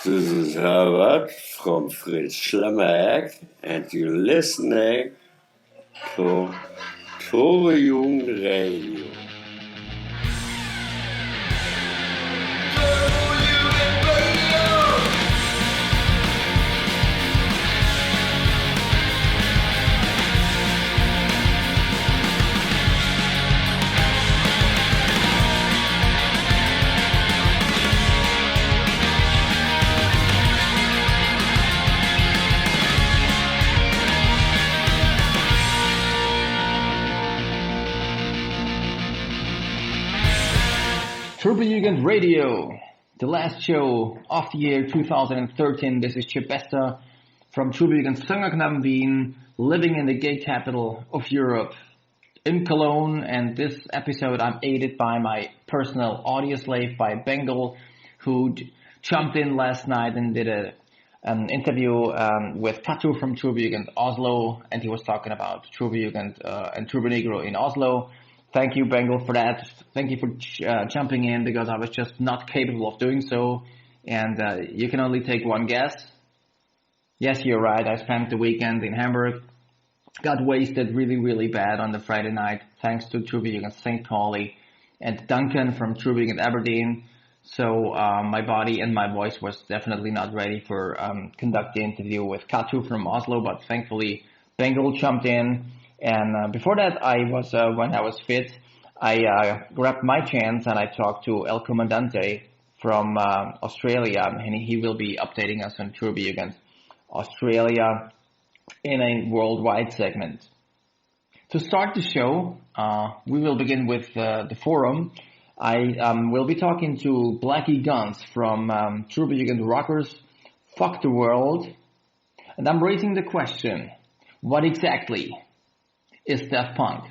This is Herbert from Fritz Schlemmerk, and you're listening to Jugend Radio. Jugend Radio, the last show of the year 2013. This is Chip Bester from Jugend Sängerknaben Wien, living in the gay capital of Europe, in Cologne. And this episode I'm aided by my personal audio slave, by Bengal, who jumped in last night and did an interview with Cato from Jugend Oslo, and he was talking about Jugend and Turbo Negro in Oslo. Thank you, Bengal, for that. Thank you for jumping in, because I was just not capable of doing so. And you can only take one guess. Yes, you're right. I spent the weekend in Hamburg. Got wasted really, really bad on the Friday night, thanks to Jugend St. Pauli and Duncan from Jugend Aberdeen. So my body and my voice was definitely not ready for conduct the interview with Cato from Oslo, but thankfully Bengal jumped in. And before that, when I was fit, I grabbed my chance and I talked to El Commandante from Australia, and he will be updating us on Jugend Australia in a worldwide segment. To start the show, we will begin with the forum. I will be talking to Blackie Guns from Jugend Rockers, Fuck the World, and I'm raising the question, what exactly is Deathpunk?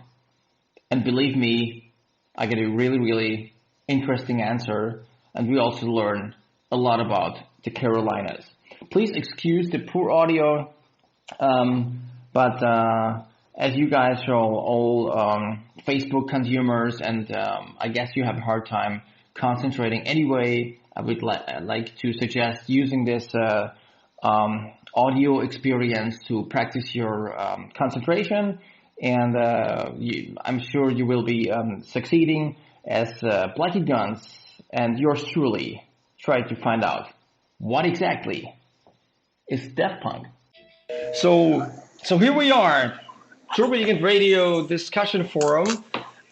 And believe me, I get a really, really interesting answer, and we also learn a lot about the Carolinas. Please excuse the poor audio, but as you guys are all Facebook consumers, and I guess you have a hard time concentrating anyway, I would like to suggest using this audio experience to practice your concentration. And I'm sure you will be succeeding as Blackie Guns and yours truly try to find out what exactly is Deathpunk. So here we are, Jugend Radio discussion forum.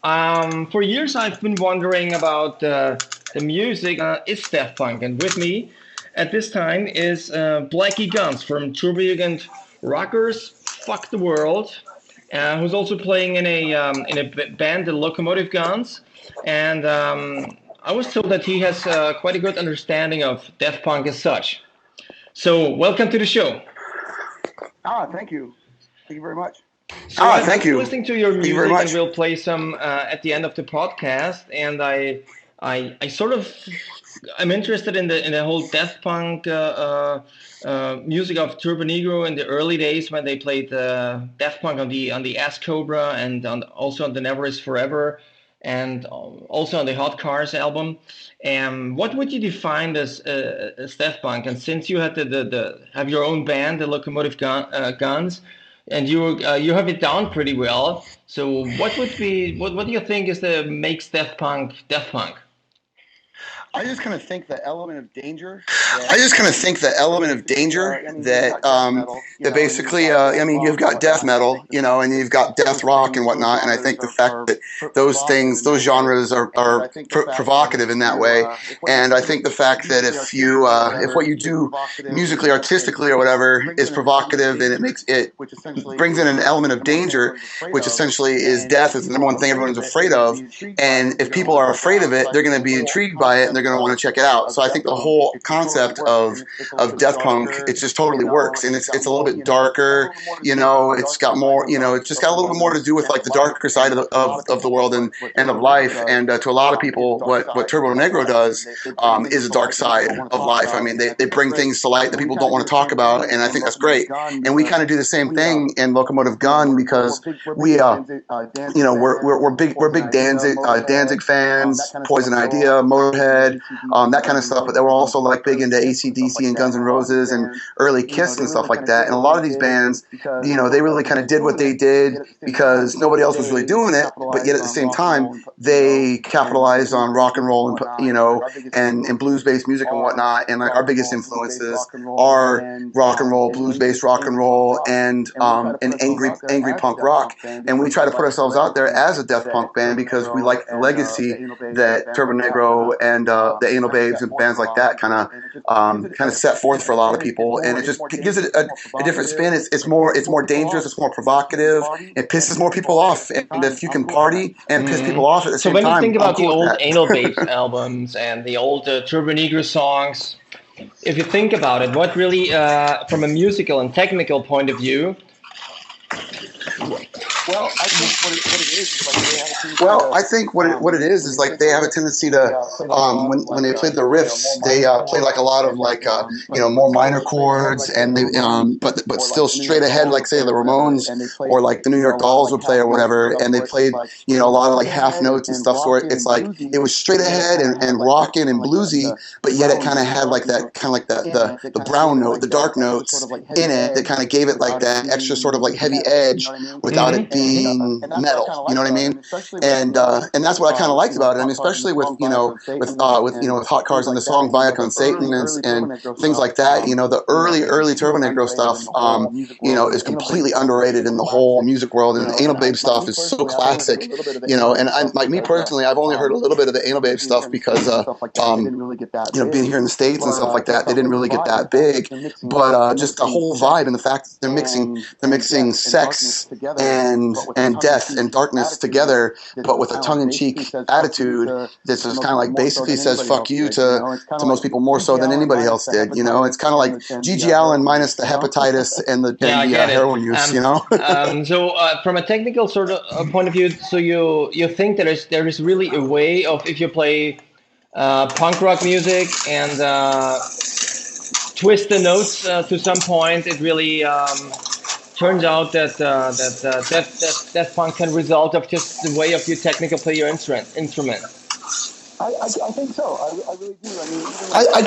For years I've been wondering about the music is Deathpunk, and with me at this time is Blackie Guns from Jugend Rockers, Fuck the World. Who's also playing in a band, the Locomotive Guns, and I was told that he has quite a good understanding of Deathpunk as such. So, welcome to the show. Thank you very much. So thank you. Listening to your music, and we'll play some at the end of the podcast. And I'm interested in the whole Deathpunk music of Turbo Negro in the early days when they played Deathpunk on the Ass Cobra and also on the Never Is Forever, and also on the Hot Cars album. What would you define as Deathpunk? And since you had have your own band, the Locomotive Guns, and you have it down pretty well, so what do you think makes Deathpunk Deathpunk? I just kind of think the element of danger. That basically, you've got death metal, and you've got death rock and whatnot, and I think the fact that those genres are provocative in that way, and I think the fact that if what you do musically, artistically, or whatever is provocative, and it brings in an element of danger, which essentially is death, is the number one thing everyone's afraid of, and if people are afraid of it, they're going to be intrigued by it, and they're going to want to check it out. So I think the whole concept of death punk, it just totally works, and it's a little bit darker. It's got more. It's just got a little bit more to do with like the darker side of the world and of life. And to a lot of people, what Turbo Negro does is a dark side of life. I mean, they bring things to light that people don't want to talk about, and I think that's great. And we kind of do the same thing in Locomotive Gun because we're big Danzig fans, Poison Idea, Motorhead. Motorhead, that kind of stuff. But they were also like big into AC/DC and Guns N' Roses and early Kiss and stuff like that. And a lot of these bands, they really kind of did what they did because nobody else was really doing it. But yet at the same time, they capitalized on rock and roll and blues-based music and whatnot. And like our biggest influences are rock and roll, blues-based rock and roll, and angry punk rock. And we try to put ourselves out there as a death punk band because we like the legacy that Turbo Negro and the Anal Babes and bands like that kind of set forth for a lot of people. And it just gives it a different spin. It's more dangerous. It's more provocative. It pisses more people off. And if you can party and piss people off at the same time, so when you think about the old Anal Babes albums and the old Turbo Negro songs, if you think about it, what really, from a musical and technical point of view, Well, I think what it is like they have a tendency I think what it is like they have a tendency to when they played the riffs, they play like a lot of like more minor chords, and they but still straight ahead, like say the Ramones or like the New York Dolls would play or whatever, and they played a lot of like half notes and stuff. So it's like it was straight ahead and rocking and bluesy, but yet it kind of had like that kind of like the brown note, the dark notes in it that kind of gave it like that extra sort of like heavy edge without it being metal, you know what I mean? And that's what I kind of liked about it. I mean, especially with Hot Cars on the song Via Con Satan and things like that. The early Turbo Negro stuff, is completely underrated in the whole music world. And the Anal Babe stuff is so classic, And like me personally, I've only heard a little bit of the Anal Babe stuff because being here in the States and stuff like that, they didn't really get that big. But just the whole vibe and the fact that they're mixing sex and death and darkness together, but with a tongue-in-cheek attitude that's just kind of like basically says "fuck you" to most people more so than anybody else did. It's kind of like G.G. Allen minus the hepatitis and the heroin use. So from a technical sort of point of view, so you think there is really a way of, if you play punk rock music and twist the notes to some point, it really turns out that Death Punk can result of just the way of you technically play your instrument. I think so. I really do. I mean,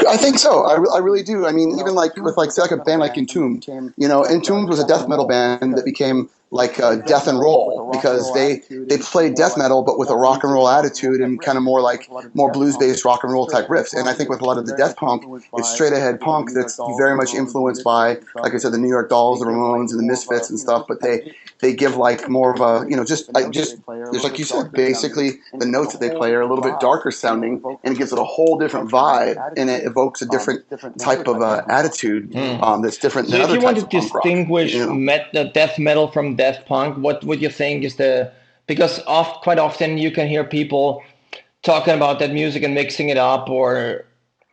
I think so. I really do. I mean, even like with like say like a band like Entombed. Entombed was a death metal band that became like death and roll because they played death metal but with a rock and roll attitude and kind of more blues based rock and roll type riffs. And I think with a lot of the death punk, it's straight ahead punk that's very much influenced by, like I said, the New York Dolls, the Ramones, and the Misfits and stuff. But they give like more of a just like you said, basically the notes that they play are a little bit darker sounding, and it gives it a whole different vibe, and it evokes a different type of attitude that's different than other types of punk rock. So if you want to distinguish death metal from death punk, what would you think is because quite often you can hear people talking about that music and mixing it up, or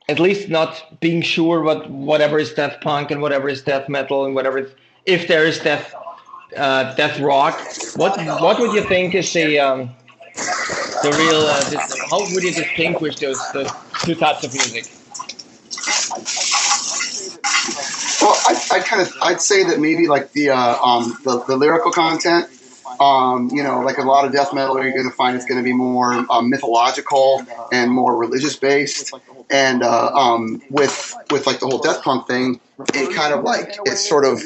at least not being sure whatever is death punk and whatever is death metal and whatever, if there is death rock. What would you think is the real? How would you distinguish those two types of music? Well, I'd say that maybe like the lyrical content, like a lot of death metal, you're going to find it's going to be more mythological and more religious based, and with like the whole death punk thing, it kind of like it sort of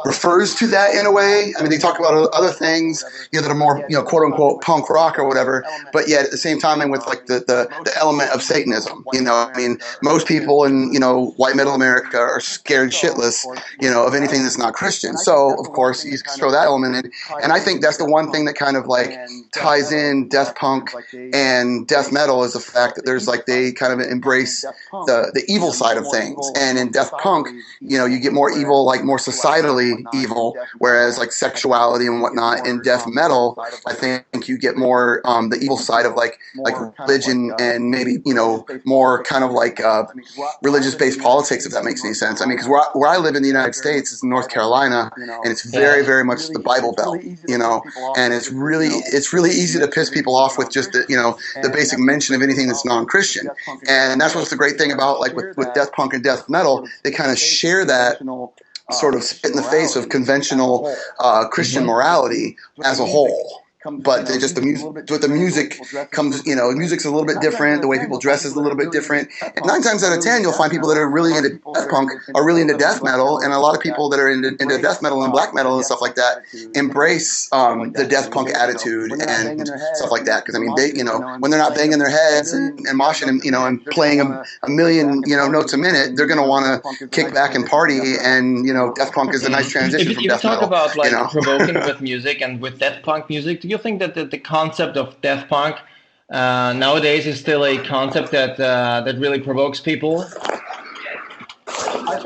refers to that in a way. I mean, they talk about other things, that are more, quote unquote punk rock or whatever, but yet at the same time, and with like the element of Satanism, I mean, most people in, white middle America are scared shitless, of anything that's not Christian. So of course you throw that element in. And I think that's the one thing that kind of like ties in death punk and death metal is the fact that there's like, they kind of embrace the evil side of things. And in death punk, you get more evil, like more societally evil, whereas like sexuality and whatnot in death metal, I think you get more the evil side of like religion and maybe, more kind of like religious based politics, if that makes any sense. I mean, because where I live in the United States is in North Carolina, and it's very, very much the Bible Belt, and it's really easy to piss people off with just the basic mention of anything that's non-Christian. And that's what's the great thing about like with death punk and death metal, they kind of share that sort of spit in the face of conventional Christian morality as a whole. but they just the music comes, music's a little bit different. The way people dress is a little bit different. And 9 times out of 10, you'll find people that are really into death punk are really into death metal, and a lot of people that are into death metal and black metal and stuff like that embrace the death punk attitude and stuff like that. Because I mean, they, when they're not banging their heads and moshing and playing a million notes a minute, they're going to want to kick back and party. And death punk is a nice transition from death metal. If you talk about provoking with music and with death punk music, do you think that the concept of death punk nowadays is still a concept that really provokes people? I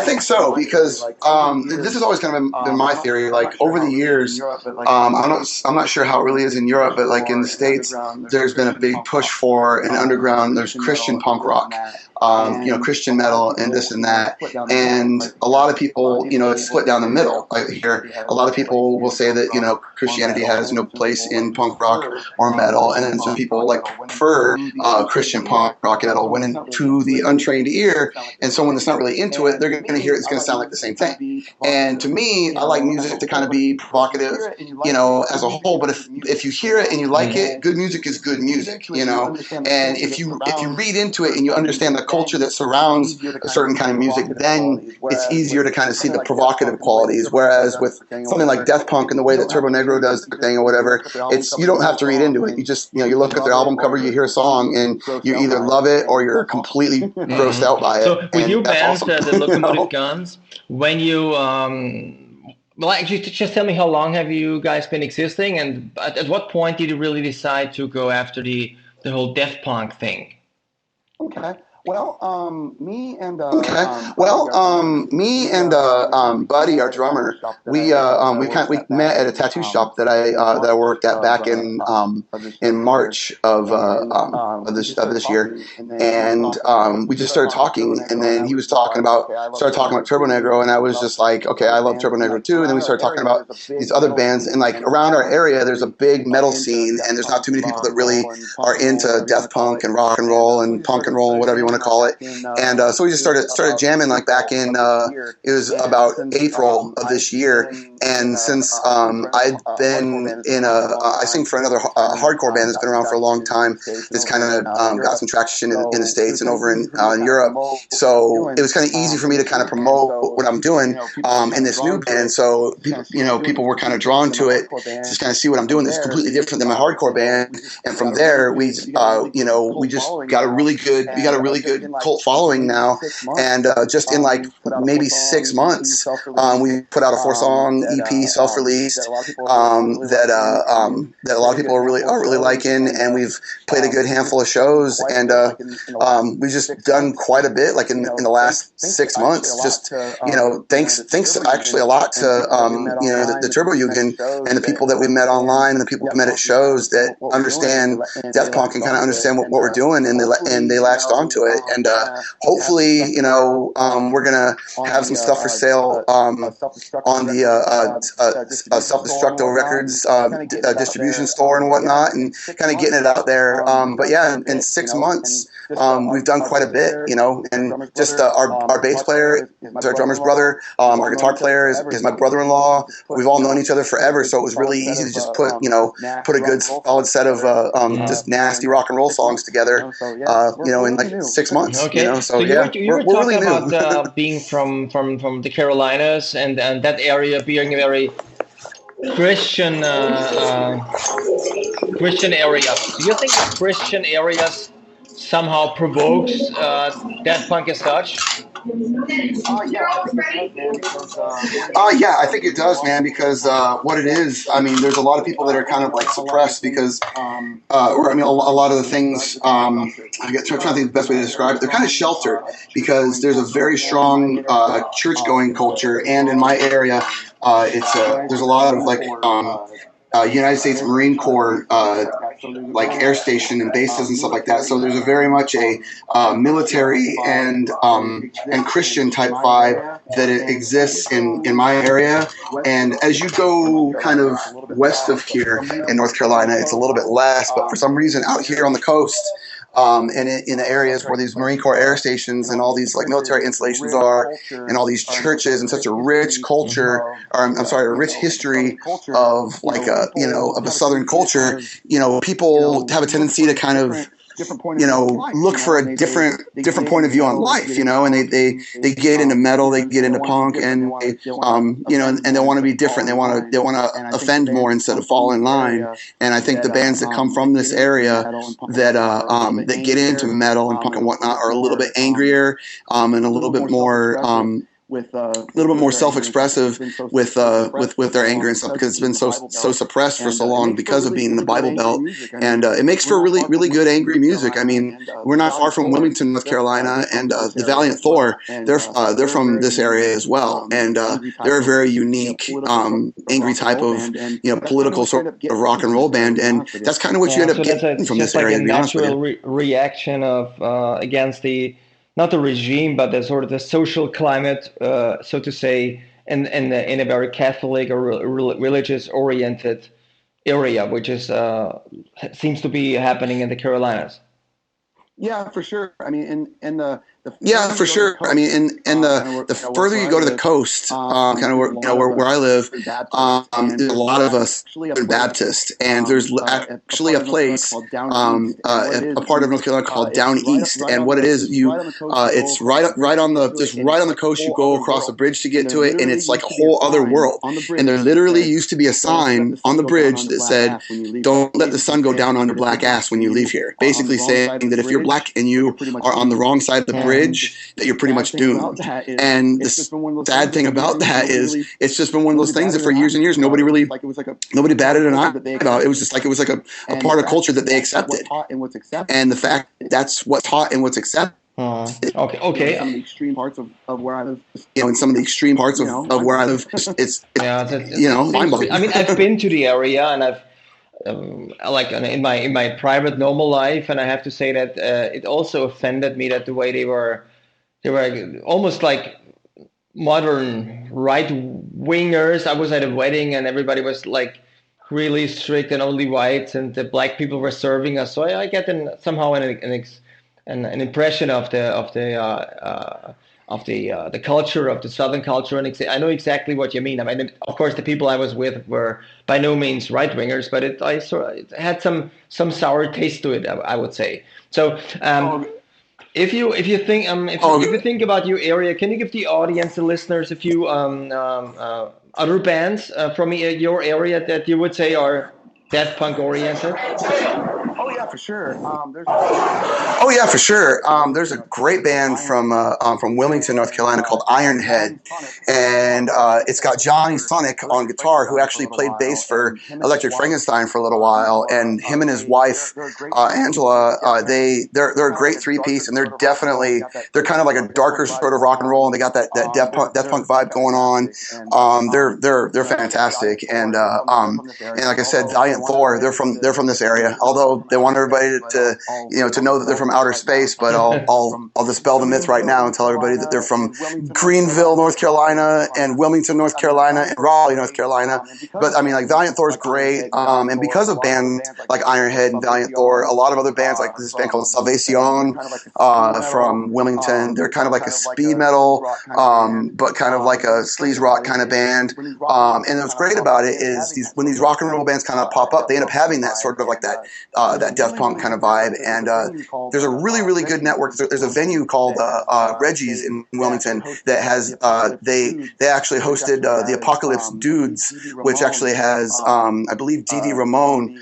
think so because this has always kind of been my theory. Like over the years, I'm not sure how it really is in Europe, but like in the States, there's been a big push for an underground. There's Christian punk rock, Christian metal and this and that, and a lot of people, it's split down the middle. Here, a lot of people will say that Christianity has no place in punk rock or metal, and then some people prefer Christian punk rock and metal went into the untrained ear, and someone that's not really into it, they're going to hear it's going to sound like the same thing. And to me, I like music to kind of be provocative, as a whole. But if you hear it and you like it, good music is good music, And if you read into it and you understand the culture that surrounds a certain kind of music, then it's easier to kind of see the provocative qualities. Whereas with something like death punk and the way that Turbo Negro does the thing or whatever, you don't have to read into it. You just you look at their album cover, you hear a song, and you either love it or you're completely grossed out by it. So with your band, awesome. the Locomotive Guns, when you actually just tell me, how long have you guys been existing, and at what point did you really decide to go after the whole death punk thing? Okay. Well, me and Buddy, our drummer, we met at a tattoo shop that I worked at back in March of this year, and we just started talking, and then he was started talking about Turbo Negro, and I was just like, okay, I love Turbo Negro too, and then we started talking about these other bands, and around our area, there's a big metal scene, and there's not too many people that really are into death punk and rock and roll and punk and roll, whatever you want to call it. And so we just started jamming back in it was about April of this year. And since I'd been I sing for another hardcore band that's been around for a long time, that's kind of got some traction in the States and over in Europe. So it was kind of easy for me to kind of promote what I'm doing in this new band. So people were kind of drawn to it to just kind of see what I'm doing that's completely different than my hardcore band. And from there, we just got a really good cult following now, and just in maybe 6 months, we put out a 4-song EP, self-released, that a lot of people are really liking, and we've played a good handful of shows, and we've just done quite a bit in the last 6 months. Just thanks actually a lot to the Turbo Jugend and the people that we met online and the people we met at shows that understand death punk and kind of understand what we're doing, and they latched onto it. And hopefully, we're gonna have some stuff for sale on the Self-Destructo Records distribution store and whatnot, and kind of getting it out there. But yeah, in 6 months, we've done quite a bit, and just our bass player is our drummer's brother. Our guitar player is my brother-in-law. We've all known each other forever, so it was really easy to just put a good solid set of just nasty rock and roll songs together, in 6 months. Okay. So you were we're talking really new. about being from the Carolinas and that area being a very Christian Christian area. Do you think the Christian areas somehow provokes death punk as such? Yeah, I think it does, man, because what it is, there's a lot of people that are kind of suppressed because, a lot of the things, I'm trying to think of the best way to describe it, they're kind of sheltered because there's a very strong church-going culture, and in my area, there's a lot of United States Marine Corps air station and bases and stuff like that. So there's a very much a military and Christian type vibe that it exists in my area. And as you go kind of west of here in North Carolina, it's a little bit less. But for some reason out here on the coast, and in the areas where these Marine Corps air stations and all these like military installations are, and all these churches, and such a rich culture, or I'm sorry, a rich history of like of a Southern culture. People have a tendency to kind of look for a different point of view on life, and they get into metal, they get into punk, and they, and they want to be different. They want to offend more instead of fall in line. And I think the bands that come from this area that get into metal and punk and whatnot are a little bit angrier, and a little bit more self-expressive with their anger and stuff, because it's been so suppressed for so long because of being in the Bible Belt, and it makes for really good angry music. I mean, we're not far from Wilmington, North Carolina, and the Valiant Thor, they're from this area as well, and they're a very unique angry type of political sort of rock and roll band, and that's kind of what you end up getting from this area. Like a natural reaction of against the. Not the regime, but the sort of the social climate, so to say, in a very Catholic or religious-oriented area, which is seems to be happening in the Carolinas. Yeah, for sure. I mean, the further you go to the coast, kind of where I live, there's a lot of us are Baptist, and there's actually a place, a part of North Carolina called Down East, and what it is, it's right on the coast. You go across a bridge to get to it, and it's like a whole other world. And there literally used to be a sign on the bridge that said, "Don't let the sun go down on your black ass when you leave here," basically saying that if you're black and you are on the wrong side of the bridge, that you're pretty much doomed. And the sad thing about that is it's just been one of those things that for years and years nobody batted an eye about. It was just like a part of culture that they accepted, and the fact that's what's taught and what's accepted. Okay. Some of the extreme parts of where I live. In some of the extreme parts of where I live, it's mind-boggling. I mean, I've been to the area, and I've like in my private normal life, and I have to say that it also offended me that the way they were almost like modern right wingers. I was at a wedding, and everybody was like really strict and only whites, and the black people were serving us. So I get somehow an impression of the culture, of the Southern culture, and I know exactly what you mean. I mean, of course, the people I was with were by no means right wingers, but it had some sour taste to it, I would say. So, if you think about your area, can you give the audience, the listeners, a few other bands from your area that you would say are Deathpunk oriented? For sure. There's a great band from Wilmington, North Carolina called Ironhead, and it's got Johnny Sonic on guitar, who actually played bass for Electric Frankenstein for a little while, and him and his wife Angela, they're a great three-piece, and they're kind of like a darker sort of rock and roll, and they got that Deathpunk vibe going on. They're fantastic, and like I said, Valiant Thor, they're from this area, although they want everybody to know that they're from outer space, but I'll dispel the myth right now and tell everybody that they're from Greenville, North Carolina, and Wilmington, North Carolina, and Raleigh, North Carolina. But I mean, like, Valiant Thor is great, and because of bands like Ironhead and Valiant Thor, a lot of other bands, like this band called Salvation from Wilmington, they're kind of like a speed metal, but kind of like a sleaze rock kind of band. And what's great about it is when these rock and roll bands kind of pop up, they end up having that sort of like that Deathpunk kind of vibe. And there's a really good network. There's a venue called Reggie's in Wilmington that has they actually hosted the Apocalypse Dudes, which actually has I believe D.D. Ramone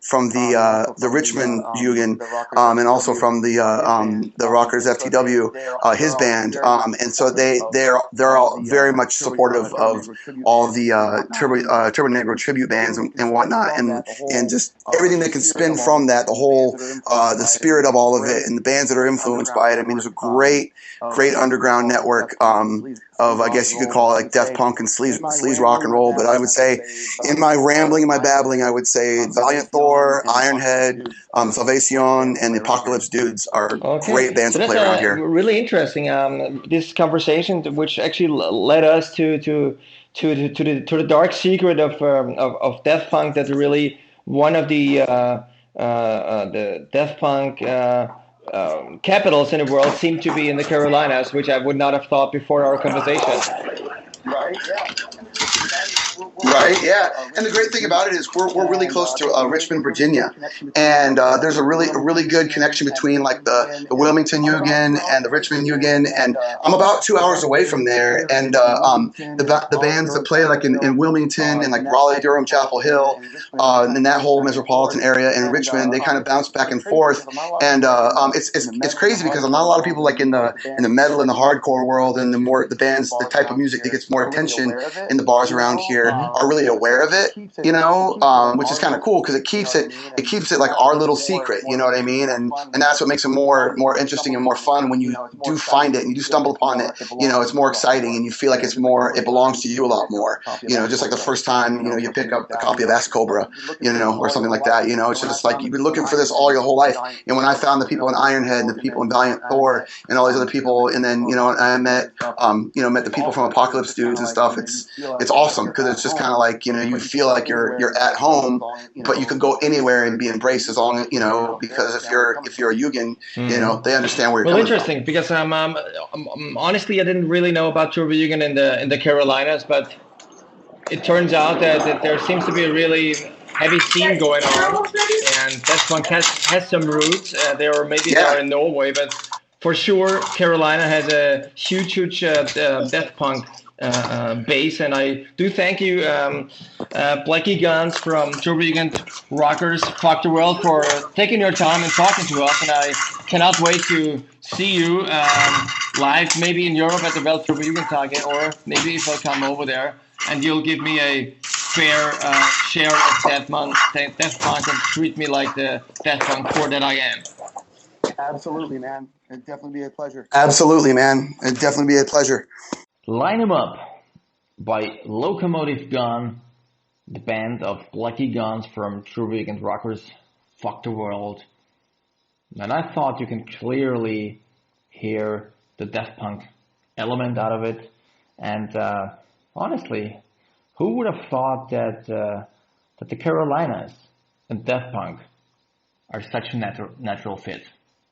from the Richmond Jugend, and also from the Rockers FTW, his band, and so they're all very much supportive of all the Turbo Negro tribute bands and whatnot, and just everything that can spin from that, the whole the spirit of all of it, and the bands that are influenced by it. I mean, there's a great underground network of, I guess you could call it like Deathpunk and sleaze rock and roll. But I would say, in my rambling and my babbling, I would say Valiant Thor, Ironhead, Salvation, and the Apocalypse Dudes are great bands to play around here. Really interesting. This conversation, which actually led us to the dark secret of Deathpunk, that's really one of the the Deathpunk capitals in the world seem to be in the Carolinas, which I would not have thought before our conversation. Right. Yeah. Right, yeah. And the great thing about it is we're really close to Richmond, Virginia, and there's a really good connection between like the Wilmington Yugen and the Richmond Yugen, and I'm about 2 hours away from there, and the bands that play like in Wilmington and like Raleigh, Durham, Chapel Hill, in that whole metropolitan area, and Richmond, they kind of bounce back and forth, and it's crazy because not a lot of people like in the metal and the hardcore world and the bands, the type of music that gets more attention in the bars around here are really aware of it, which is kind of cool because it keeps it like our little secret, you know what I mean? And that's what makes it more interesting and more fun when you do find it and you do stumble upon it. It's more exciting and you feel like it belongs to you a lot more. Just like the first time you pick up a copy of Ask Cobra, or something like that. It's just like you've been looking for this all your whole life. And when I found the people in Ironhead and the people in Valiant Thor and all these other people, and then I met the people from Apocalypse Dudes and stuff. It's awesome because it's just kind of like you feel like you're at home, but you could go anywhere and be embraced as long as because if you're a Yugen, they understand where you're coming interesting from. Because honestly I didn't really know about Turbo Yugen in the Carolinas, but it turns out that there seems to be a really heavy scene going on, and Deathpunk has some roots there, or maybe they are in Norway, but for sure Carolina has a huge Deathpunk base, and I do thank you, Blackie Guns from Turbo Yugen Rockers Fuck the World, for taking your time and talking to us, and I cannot wait to see you live, maybe in Europe at the Welt Turbo Yugen Tage, or maybe if I come over there and you'll give me a fair share of Deathpunk and treat me like the Deathpunk core that I am. Absolutely, man. It'd definitely be a pleasure. Absolutely, man. It'd definitely be a pleasure. Line 'em Up by Locomotive Gun, the band of Blackie Guns from Turbo Yugen Rockers Fuck the World. And I thought you can clearly hear the Deathpunk element out of it. And honestly, who would have thought that the Carolinas and Deathpunk are such a natural fit?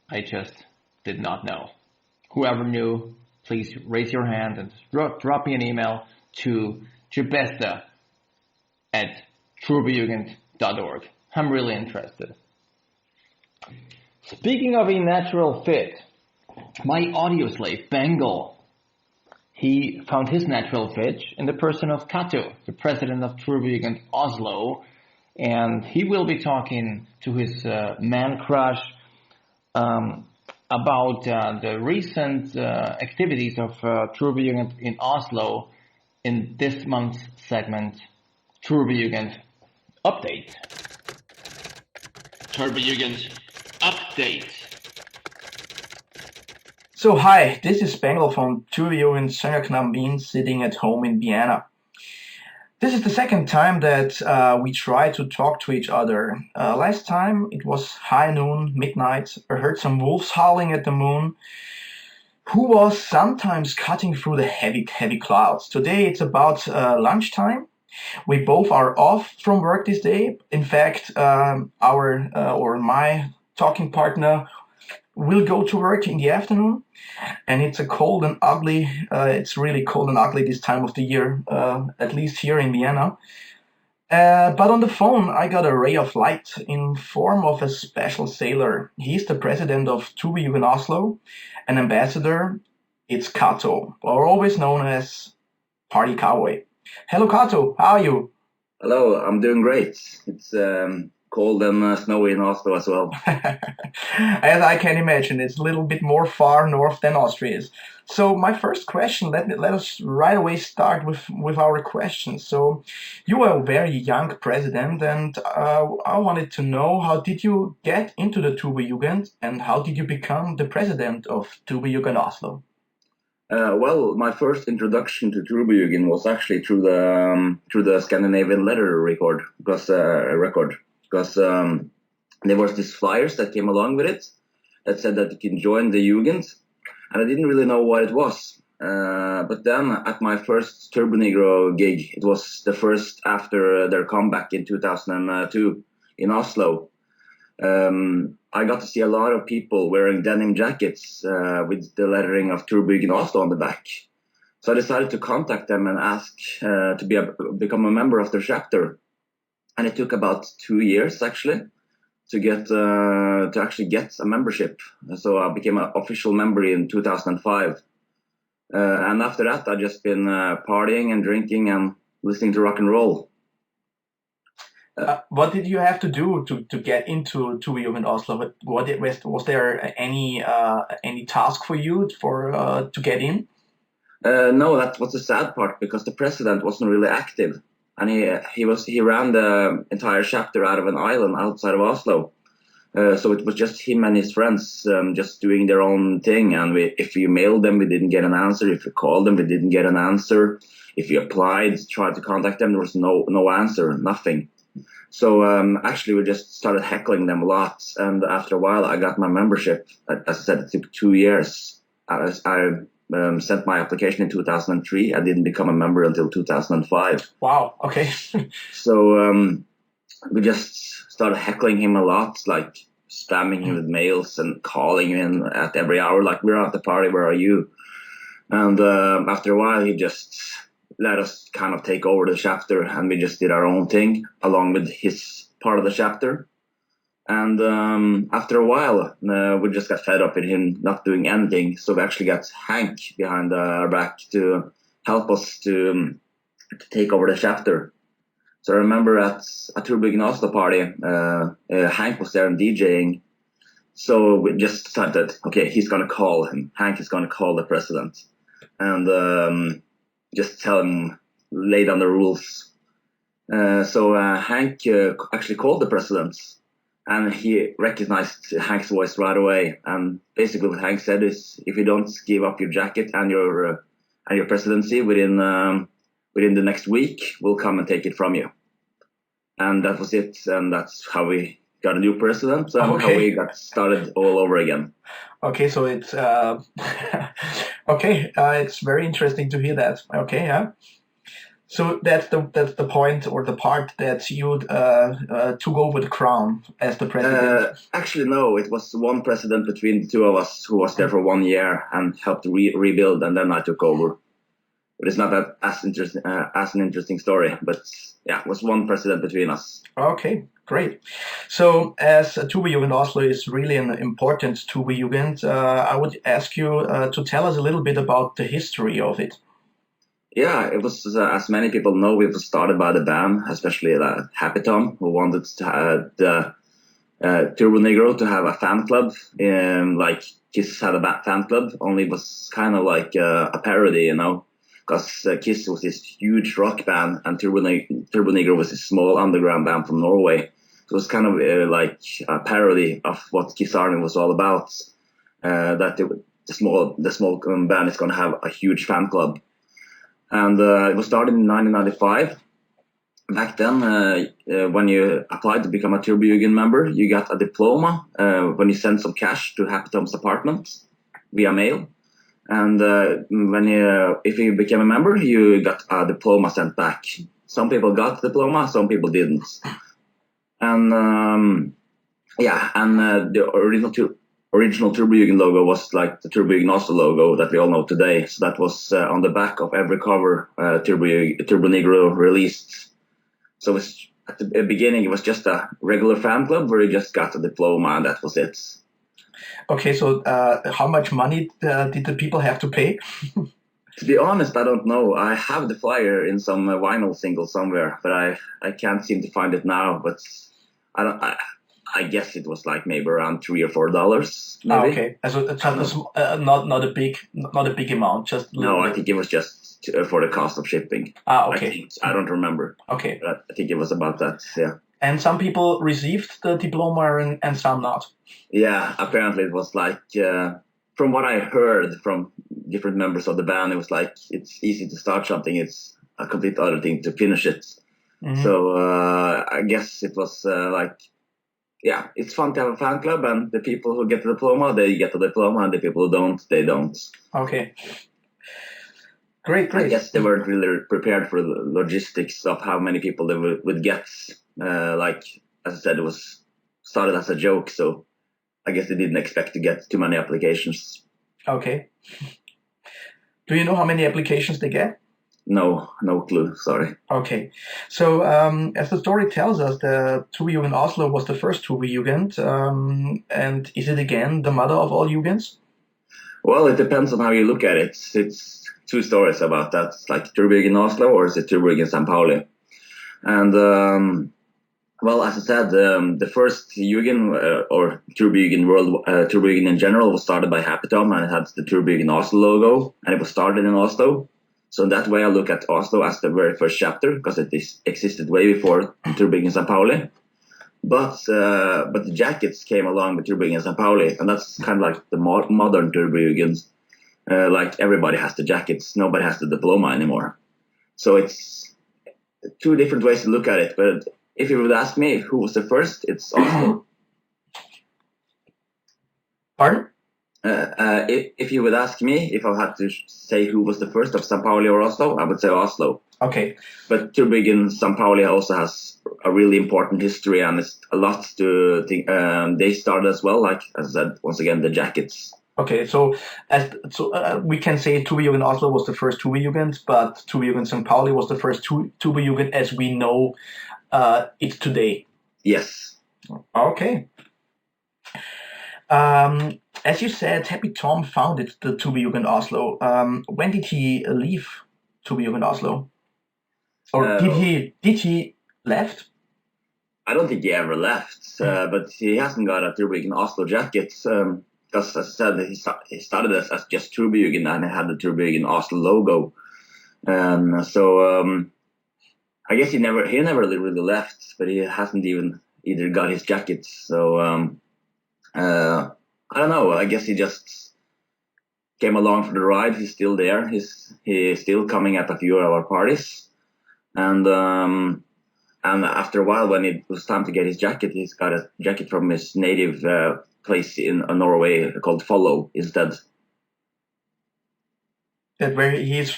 I just did not know. Whoever knew, please raise your hand and drop me an email to jebesta@turbojugend.org. I'm really interested. Speaking of a natural fit, my audio slave, Bengal, he found his natural fit in the person of Cato, the president of Turbo Yugen Oslo, and he will be talking to his man crush about the recent activities of Turbo Yugen in Oslo in this month's segment, Turbo Yugen Update. Turbo Yugen Update. So hi, this is Bengal from Turbo Yugen Söngerknaben sitting at home in Vienna. This is the second time that we try to talk to each other. Last time it was high noon, midnight. I heard some wolves howling at the moon, who was sometimes cutting through the heavy clouds. Today it's about lunchtime. We both are off from work this day. In fact, my talking partner will go to work in the afternoon, and it's it's really cold and ugly this time of the year, at least here in Vienna. But on the phone, I got a ray of light in form of a special sailor. He's the president of Turbo Yugen Oslo, an ambassador. It's Cato, or always known as Party Cowboy. Hello, Cato. How are you? Hello, I'm doing great. It's cold and snowy in Oslo as well. As I can imagine, it's a little bit more far north than Austria is. So my first question, let us right away start with our questions. So you are a very young president, and I wanted to know, how did you get into the Turbo Yugen, and how did you become the president of Turbo Yugen Oslo? Well, my first introduction to Turbo Yugen was actually through the Scandinavian letter record, because there was these flyers that came along with it that said that you can join the Jugend, and I didn't really know what it was. But then at my first Turbo Negro gig, it was the first after their comeback in 2002 in Oslo. I got to see a lot of people wearing denim jackets with the lettering of Turbyggen Oslo on the back. So I decided to contact them and ask to become a member of their chapter. And it took about 2 years actually to actually get a membership. So I became an official member in 2005. And after that, I've just been partying and drinking and listening to rock and roll. What did you have to do to get into Turbojugend Oslo? Was there any task for you to get in? No, that was the sad part, because the president wasn't really active, and he ran the entire chapter out of an island outside of Oslo. So it was just him and his friends just doing their own thing. And if we mailed them, we didn't get an answer. If we called them, we didn't get an answer. If we applied, tried to contact them, there was no answer, nothing. So actually, we just started heckling them a lot. And after a while, I got my membership. As I said, it took 2 years. I sent my application in 2003. I didn't become a member until 2005. Wow. Okay. So we just started heckling him a lot, like spamming him with mails and calling him at every hour, like, we're at the party, where are you? And after a while, he just let us kind of take over the chapter, and we just did our own thing along with his part of the chapter. And after a while, we just got fed up with him not doing anything. So we actually got Hank behind our back to help us to take over the chapter. So I remember at a Turbyggen Oslo party, Hank was there and DJing. So we just decided, okay, he's going to call him. Hank is going to call the president and just tell him, lay down the rules. So Hank actually called the president, and he recognized Hank's voice right away. And basically what Hank said is, if you don't give up your jacket and your presidency within the next week, we'll come and take it from you. And that was it. And that's how we got a new president, and how we got started all over again. Okay, so it's okay. It's very interesting to hear that. Okay, yeah. So that's the point, or the part that you took over the crown as the president. Actually, no. It was one president between the two of us who was there for 1 year and helped rebuild, and then I took over. But it's not that as an interesting story. But yeah, it was one president between us. Okay, great. So as Turbojugend Oslo is really an important Turbojugend, I would ask you to tell us a little bit about the history of it. Yeah, it was, as many people know, it was started by the band, especially Happy Tom, who wanted the Turbo Negro to have a fan club, like Kiss had a fan club, only it was kind of like a parody, because Kiss was this huge rock band, and Turbo Negro was a small underground band from Norway. So it was kind of like a parody of what Kiss Army was all about. That the small band is going to have a huge fan club, and it was started in 1995. Back then, when you applied to become a Turbojugend member, you got a diploma when you sent some cash to Happy Tom's apartment via mail. And if you became a member, you got a diploma sent back. Some people got the diploma, some people didn't. And the original Turbojugend logo was like the Turbojugend Oslo logo that we all know today. So that was on the back of every cover Turbo Negro released. So at the beginning, it was just a regular fan club where you just got a diploma, and that was it. Okay, so how much money did the people have to pay? To be honest, I don't know. I have the flyer in some vinyl single somewhere, but I can't seem to find it now. But I guess it was like maybe around $3 or $4. Maybe. Okay, so it's not a big amount, just a little no. bit. I think it was just for the cost of shipping. Okay. I don't remember. Okay, but I think it was about that. Yeah. And some people received the diploma and some not. Yeah, apparently it was like, from what I heard from different members of the band, it was like, it's easy to start something, it's a complete other thing to finish it. Mm-hmm. So I guess it was yeah, it's fun to have a fan club, and the people who get the diploma, they get the diploma, and the people who don't, they don't. Okay. Great. I guess they weren't really prepared for the logistics of how many people they would get. Like, as I said, it was started as a joke, so I guess they didn't expect to get too many applications. Okay. Do you know how many applications they get? No clue. Sorry. Okay, so as the story tells us, the Turbojugend Oslo was the first Turbojugend, and is it again the mother of all Jugends? Well, it depends on how you look at it. It's two stories about that. It's like Turbojugend Oslo or is it Turbojugend St. Pauli? And well, as I said, the first Jugend or Turbojugend World, Turbojugend in general was started by Happy Tom, and it had the Turbojugend Oslo logo, and it was started in Oslo. So in that way, I look at Oslo as the very first chapter because it existed way before Turbojugend St. Pauli. But the jackets came along with Turbojugend St. Pauli, and that's kind of like the modern Turbojugens. Like everybody has the jackets, nobody has the diploma anymore. So it's two different ways to look at it. But if you would ask me who was the first, it's Oslo. Pardon? If you would ask me if I had to say who was the first of St. Pauli or Oslo, I would say Oslo. Okay. But Turbojugend St. Pauli also has a really important history, and it's a lot to think. They started as well, like as I said, once again, the jackets. Okay, so we can say Turbojugend Oslo was the first Turbojugend, but Turbojugend St. Pauli was the first Turbojugend as we know it today. Yes. Okay. As you said, Happy Tom founded the Turbojugend Oslo. When did he leave Turbojugend Oslo? Or did he left? I don't think he ever left, but he hasn't got a Turbojugend Oslo jacket. Because as I said, he started as just Turbojugend, and it had the Turbojugend Oslo logo. So I guess he never really left, but he hasn't even either got his jacket. So I don't know. I guess he just came along for the ride. He's still there. He's still coming at a few of our parties, and after a while, when it was time to get his jacket, he's got a jacket from his native place in Norway called Follow instead. Where he's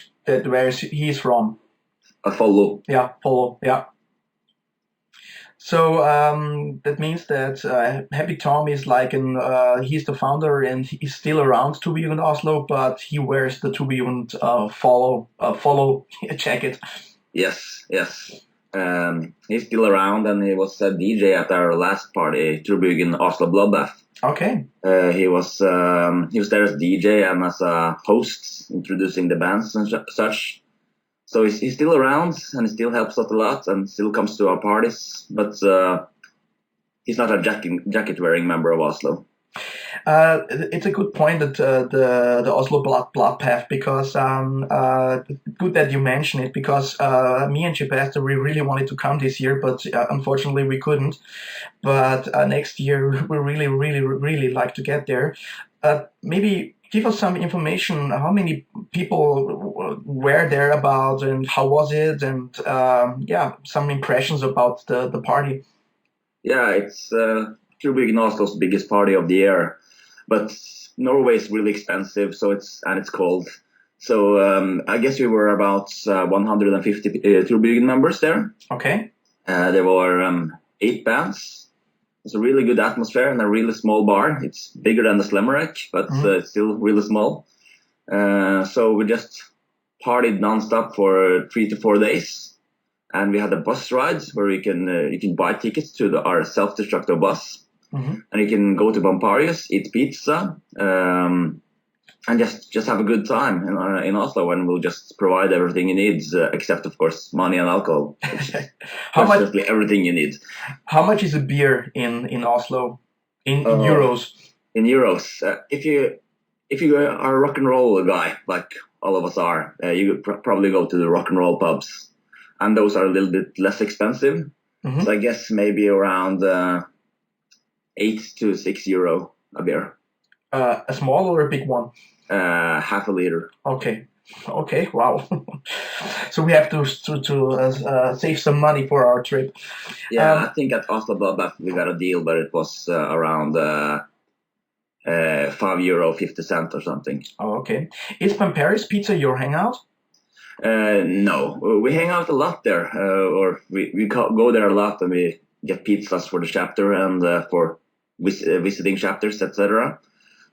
from. Follow. Yeah, Follow. Yeah. So that means that Happy Tom is like he's the founder and he's still around Turbojugend Oslo, but he wears the Turbojugend follow jacket. Yes. He's still around, and he was a DJ at our last party, Turbojugend Oslo Bloodbath. Okay. He was there as DJ and as a host, introducing the bands and such. So he's still around, and he still helps us a lot, and still comes to our parties. But he's not a jacket-wearing member of Oslo. It's a good point that the Oslo Bloodbath, because good that you mention it, because me and Chipester, we really wanted to come this year, but unfortunately we couldn't. But next year we really like to get there. Maybe give us some information. How many people were there about, and how was it? And some impressions about the party. Yeah, it's Turbojugend Oslo's biggest party of the year, but Norway is really expensive, so it's cold. So I guess we were about 150 Turbojugend members there. Okay. There were 8 bands. It's a really good atmosphere in a really small bar. It's bigger than the Slemmerek, but it's still really small. So we just partied nonstop for 3 to 4 days, and we had a bus ride where you can buy tickets to our self-destructive bus, and you can go to Bomparius, eat pizza, and just have a good time in Oslo, and we'll just provide everything you need, except of course money and alcohol. Everything you need. How much is a beer in Oslo in euros? In euros, if you are a rock and roll guy like all of us are, you probably go to the rock and roll pubs, and those are a little bit less expensive. So I guess maybe around 8 to 6 euro a beer. A small or a big one? Half a liter. Okay, wow. So we have to save some money for our trip. Yeah, I think at Oslo Bloodbath we got a deal, but it was around €5.50 or something. Oh, okay. Is Pampari's Pizza your hangout? No, we hang out a lot there, or we go there a lot, and we get pizzas for the chapter and for visiting chapters, etc.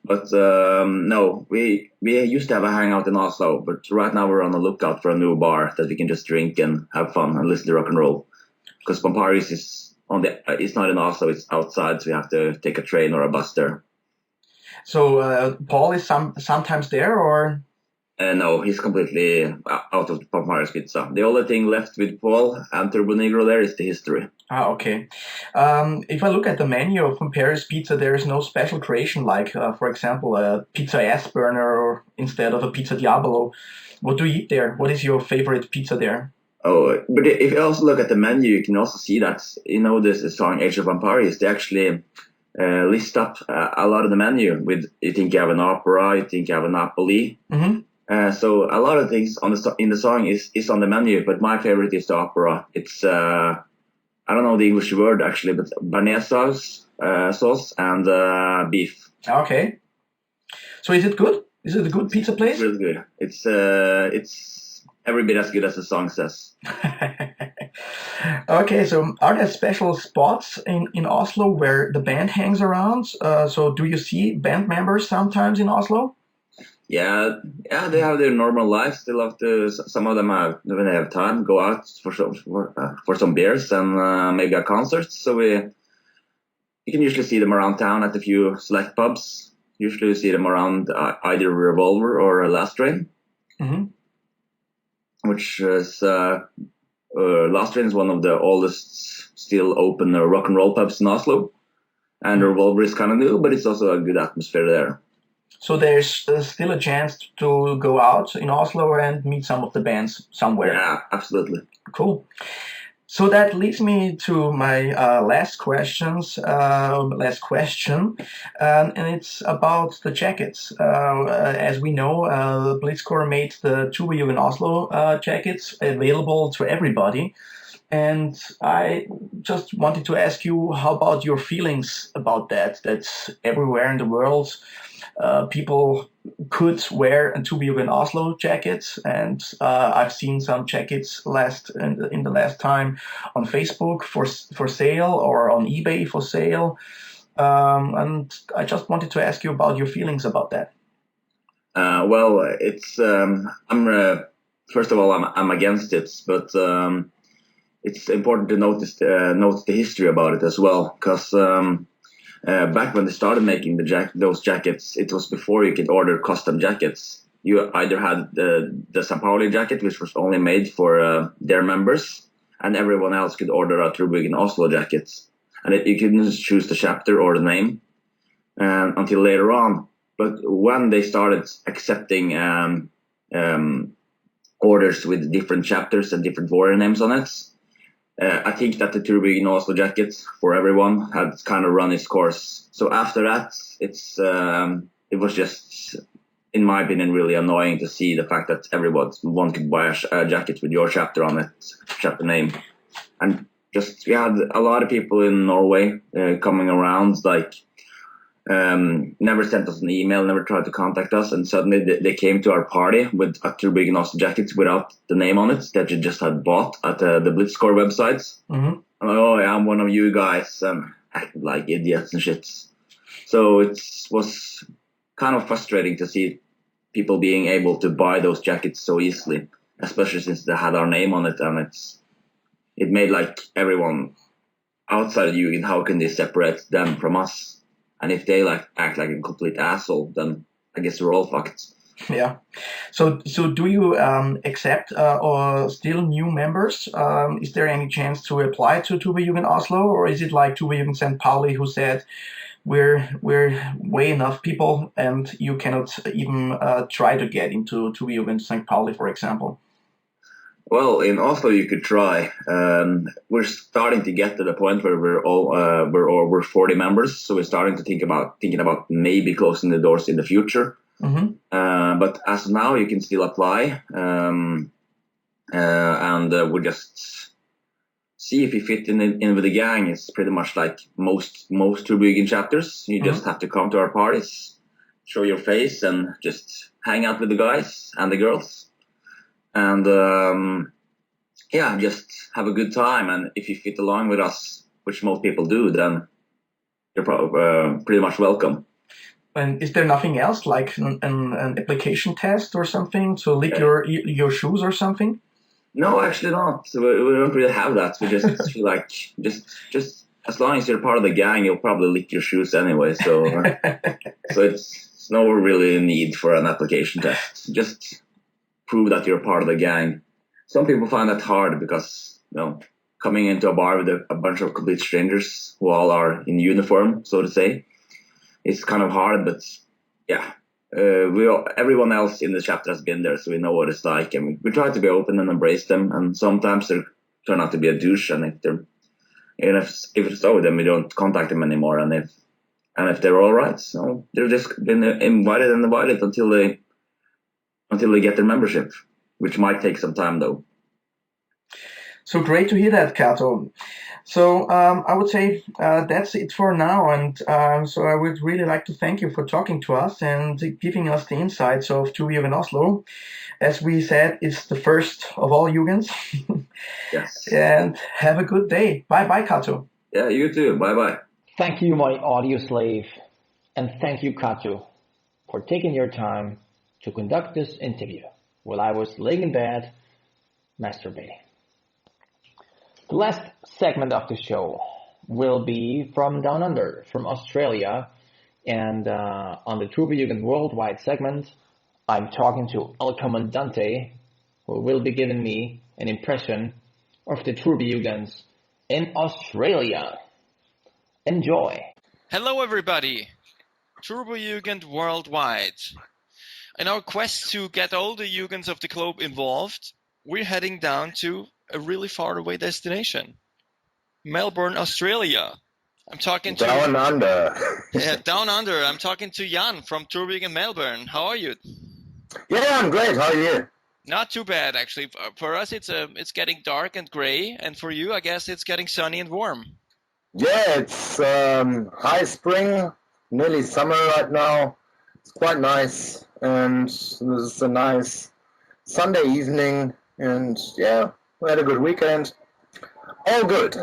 But no, we used to have a hangout in Oslo, but right now we're on the lookout for a new bar that we can just drink and have fun and listen to rock and roll. Because Pamparis is it's not in Oslo, it's outside, so we have to take a train or a bus there. So Paul is sometimes there, or? No, he's completely out of the Pamparis pizza. The only thing left with Paul and Turbo Negro there is the history. Okay. If I look at the menu of Pamparis Pizza, there is no special creation like, for example, a pizza ass burner instead of a pizza Diabolo. What do you eat there? What is your favorite pizza there? Oh, but if you also look at the menu, you can also see that, this song Age of Pamparis, they actually list up a lot of the menu with, you think you have an opera, you think you have a Napoli. Mm-hmm. So a lot of things in the song is on the menu, but my favorite is the opera. It's I don't know the English word actually, but béarnaise sauce and beef. Okay. So is it good? Is it a good pizza place? It's really good. It's every bit as good as the song says. Okay, so are there special spots in Oslo where the band hangs around? So do you see band members sometimes in Oslo? Yeah, they have their normal lives. They love to. Some of them when they have time, go out for some beers and maybe a concert. So you can usually see them around town at a few select pubs. Usually you see them around either Revolver or Last Train, Mm-hmm. which is Last Train is one of the oldest still open rock and roll pubs in Oslo, and Revolver is kind of new, but it's also a good atmosphere there. So there's still a chance to go out in Oslo and meet some of the bands somewhere. Yeah, absolutely. Cool. So that leads me to my last question, and it's about the jackets. As we know, Blitzcore made the Tuborg Oslo jackets available to everybody. And I just wanted to ask you, how about your feelings about that? That's everywhere in the world. People could wear a Tuborg Oslo jackets, and I've seen some jackets in the last time on Facebook for sale or on eBay for sale. And I just wanted to ask you about your feelings about that. Well, it's I'm first of all I'm against it, but it's important to note the history about it as well, because back when they started making those jackets, it was before you could order custom jackets. You either had the St. Pauli jacket, which was only made for their members, and everyone else could order a Tuborg Oslo jacket. And you couldn't choose the chapter or the name until later on. But when they started accepting orders with different chapters and different warrior names on it, I think that the Tuborg Oslo jacket for everyone had kind of run its course. So after that, it was just, in my opinion, really annoying to see the fact that one could buy a jacket with your chapter on it, chapter name. And just, we had a lot of people in Norway coming around, like, never sent us an email, never tried to contact us, and suddenly they came to our party with a Tuborg Oslo jacket without the name on it that you just had bought at the Blitzcore websites. Mm-hmm. I'm like, oh yeah, I'm one of you guys, and acted like idiots and shit. So it was kind of frustrating to see people being able to buy those jackets so easily, especially since they had our name on it, and it made like everyone outside of Jugend, how can they separate them from us? And if they act like a complete asshole, then I guess we're all fucked. Yeah. So do you accept or still new members? Is there any chance to apply to Tuborg Oslo, or is it like Tuborg St. Pauli who said we're way enough people and you cannot even try to get into Tuborg St. Pauli, for example? Well, in Oslo you could try. We're starting to get to the point where we're 40 members, so we're starting to thinking about maybe closing the doors in the future. Mm-hmm. But as of now, you can still apply, and we'll just see if you fit in with the gang. It's pretty much like most Tuborg chapters. You just have to come to our parties, show your face, and just hang out with the guys and the girls. And just have a good time. And if you fit along with us, which most people do, then you're pretty much welcome. And is there nothing else, like an application test or something to lick your shoes or something? No, actually not. So we don't really have that. We just feel like just as long as you're part of the gang, you'll probably lick your shoes anyway. So so it's no really need for an application test. Just prove that you're part of the gang. Some people find that hard because, coming into a bar with a bunch of complete strangers who all are in uniform, so to say, it's kind of hard. But yeah, everyone else in the chapter has been there, so we know what it's like, and we try to be open and embrace them. And sometimes they turn out to be a douche, and if it's so, then we don't contact them anymore. And if they're all right, so they're just been invited until they get their membership, which might take some time though. So great to hear that, Cato. So I would say that's it for now, and so I would really like to thank you for talking to us and giving us the insights of Trubjugend in Oslo. As we said, it's the first of all Jugens. Yes. And have a good day. Bye-bye, Cato. Yeah, you too. Bye-bye. Thank you, my audio slave, and thank you, Cato, for taking your time to conduct this interview while I was laying in bed masturbating. The last segment of the show will be from Down Under, from Australia, and on the Trubjugend Worldwide segment, I'm talking to El Commandante, who will be giving me an impression of the Trubjugens in Australia. Enjoy. Hello everybody, Trubjugend Worldwide. In our quest to get all the Jugens of the globe involved, we're heading down to a really far away destination, Melbourne, Australia. I'm talking to Down Under. Yeah, Down Under. I'm talking to Jan from Trubjugend Melbourne. How are you? Yeah, I'm great. How are you? Not too bad, actually. For us, it's getting dark and gray, and for you, I guess it's getting sunny and warm. Yeah, it's high spring, nearly summer right now. It's quite nice, and this is a nice Sunday evening, and yeah, we had a good weekend. All good.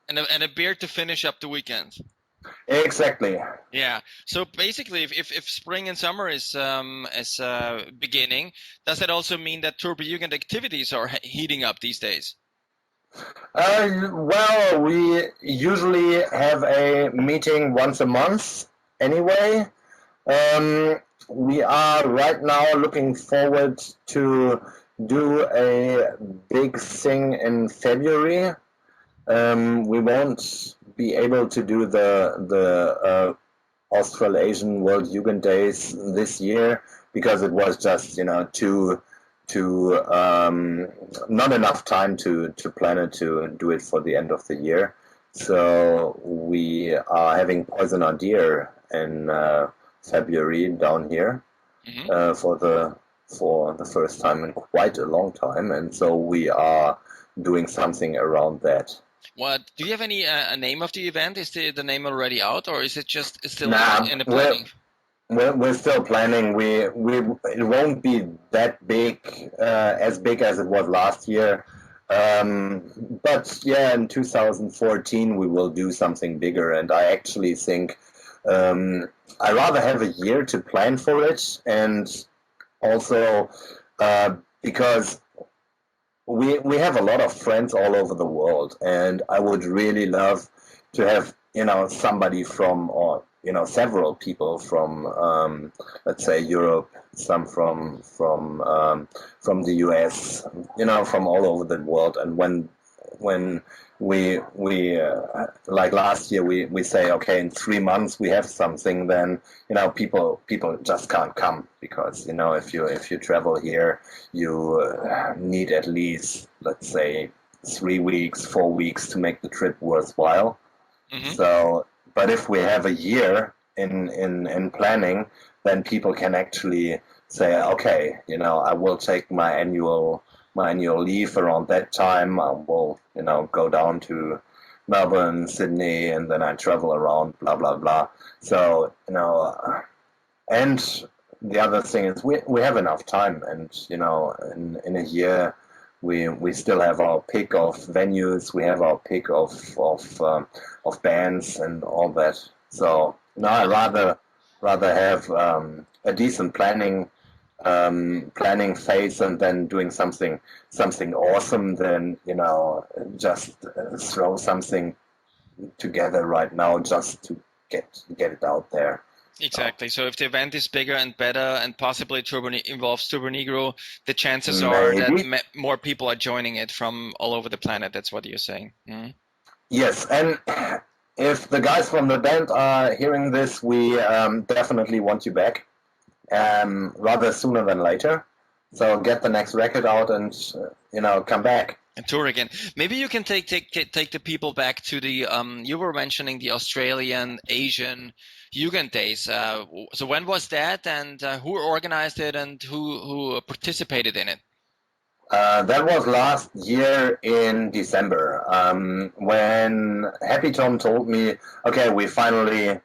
And a beer to finish up the weekend. Exactly. Yeah. So basically, if spring and summer is beginning, does that also mean that Trubjugend activities are heating up these days? Well, we usually have a meeting once a month anyway. We are right now looking forward to do a big thing in February. We won't be able to do the Australasian World Jugend Days this year because it was just too not enough time to plan it, to do it for the end of the year. So we are having Poison Our Deer in February down here for the first time in quite a long time, and so we are doing something around that. What do you have any a name of the event? Is the name already out, or is it just still in the planning? We're still planning. It won't be that big, as big as it was last year. But yeah, in 2014 we will do something bigger, and I actually think I rather have a year to plan for it, and also because we have a lot of friends all over the world, and I would really love to have somebody from, or several people from let's say Europe, some from the US, from all over the world. And when we like last year we say, okay, in 3 months we have something, then people just can't come, because if you travel here you need at least, let's say, 3 weeks, 4 weeks to make the trip worthwhile. So but if we have a year in planning, then people can actually say, okay, I will take my annual leave around that time. I will, go down to Melbourne, Sydney, and then I travel around, blah, blah, blah. So, and the other thing is we have enough time, and, in a year we still have our pick of venues, we have our pick of bands and all that. So no, I rather have a decent planning phase and then doing something awesome than just throw something together right now just to get it out there. Exactly. So if the event is bigger and better and possibly involves Turbo Negro, the chances are that more people are joining it from all over the planet. That's what you're saying. Mm-hmm. Yes, and if the guys from the band are hearing this, we definitely want you back, rather sooner than later. So get the next record out and come back. And tour again. Maybe you can take the people back to the you were mentioning the Australian Asian Jugend Days. So when was that, and who organized it, and who participated in it? That was last year in December, when Happy Tom told me, okay, we finally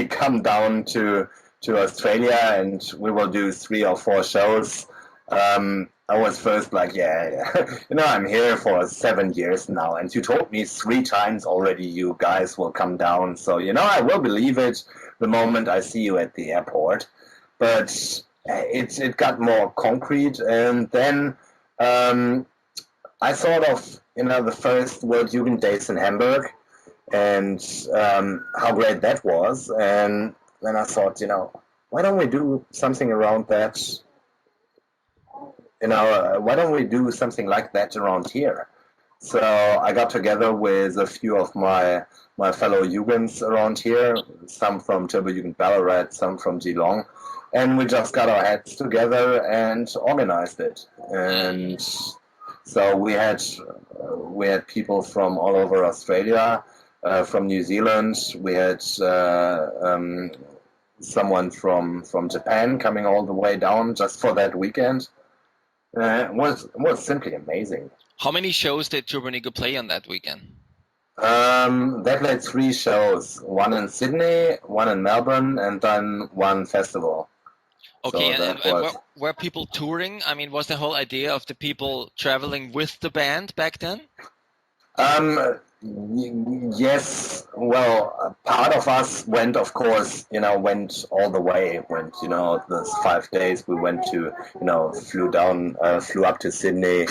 come down to Australia and we will do 3 or 4 shows. I was first like, I'm here for 7 years now, and you told me 3 times already you guys will come down, so I will believe it the moment I see you at the airport. But it got more concrete, and then I thought of the first World Jugend Days in Hamburg and how great that was, and then I thought, why don't we do something around that? Why don't we do something like that around here? So I got together with a few of my fellow Jugends around here, some from Turbo Jugend Ballarat, some from Geelong, and we just got our heads together and organized it. And so we had people from all over Australia, from New Zealand. We had someone from Japan coming all the way down just for that weekend. It was simply amazing. How many shows did Turbo Negro play on that weekend? They played 3 shows, one in Sydney, one in Melbourne, and then one festival. Okay, so and were people touring? I mean, was the whole idea of the people traveling with the band back then? Yes, well, part of us went, of course, went all the way, those 5 days we went to, flew up to Sydney,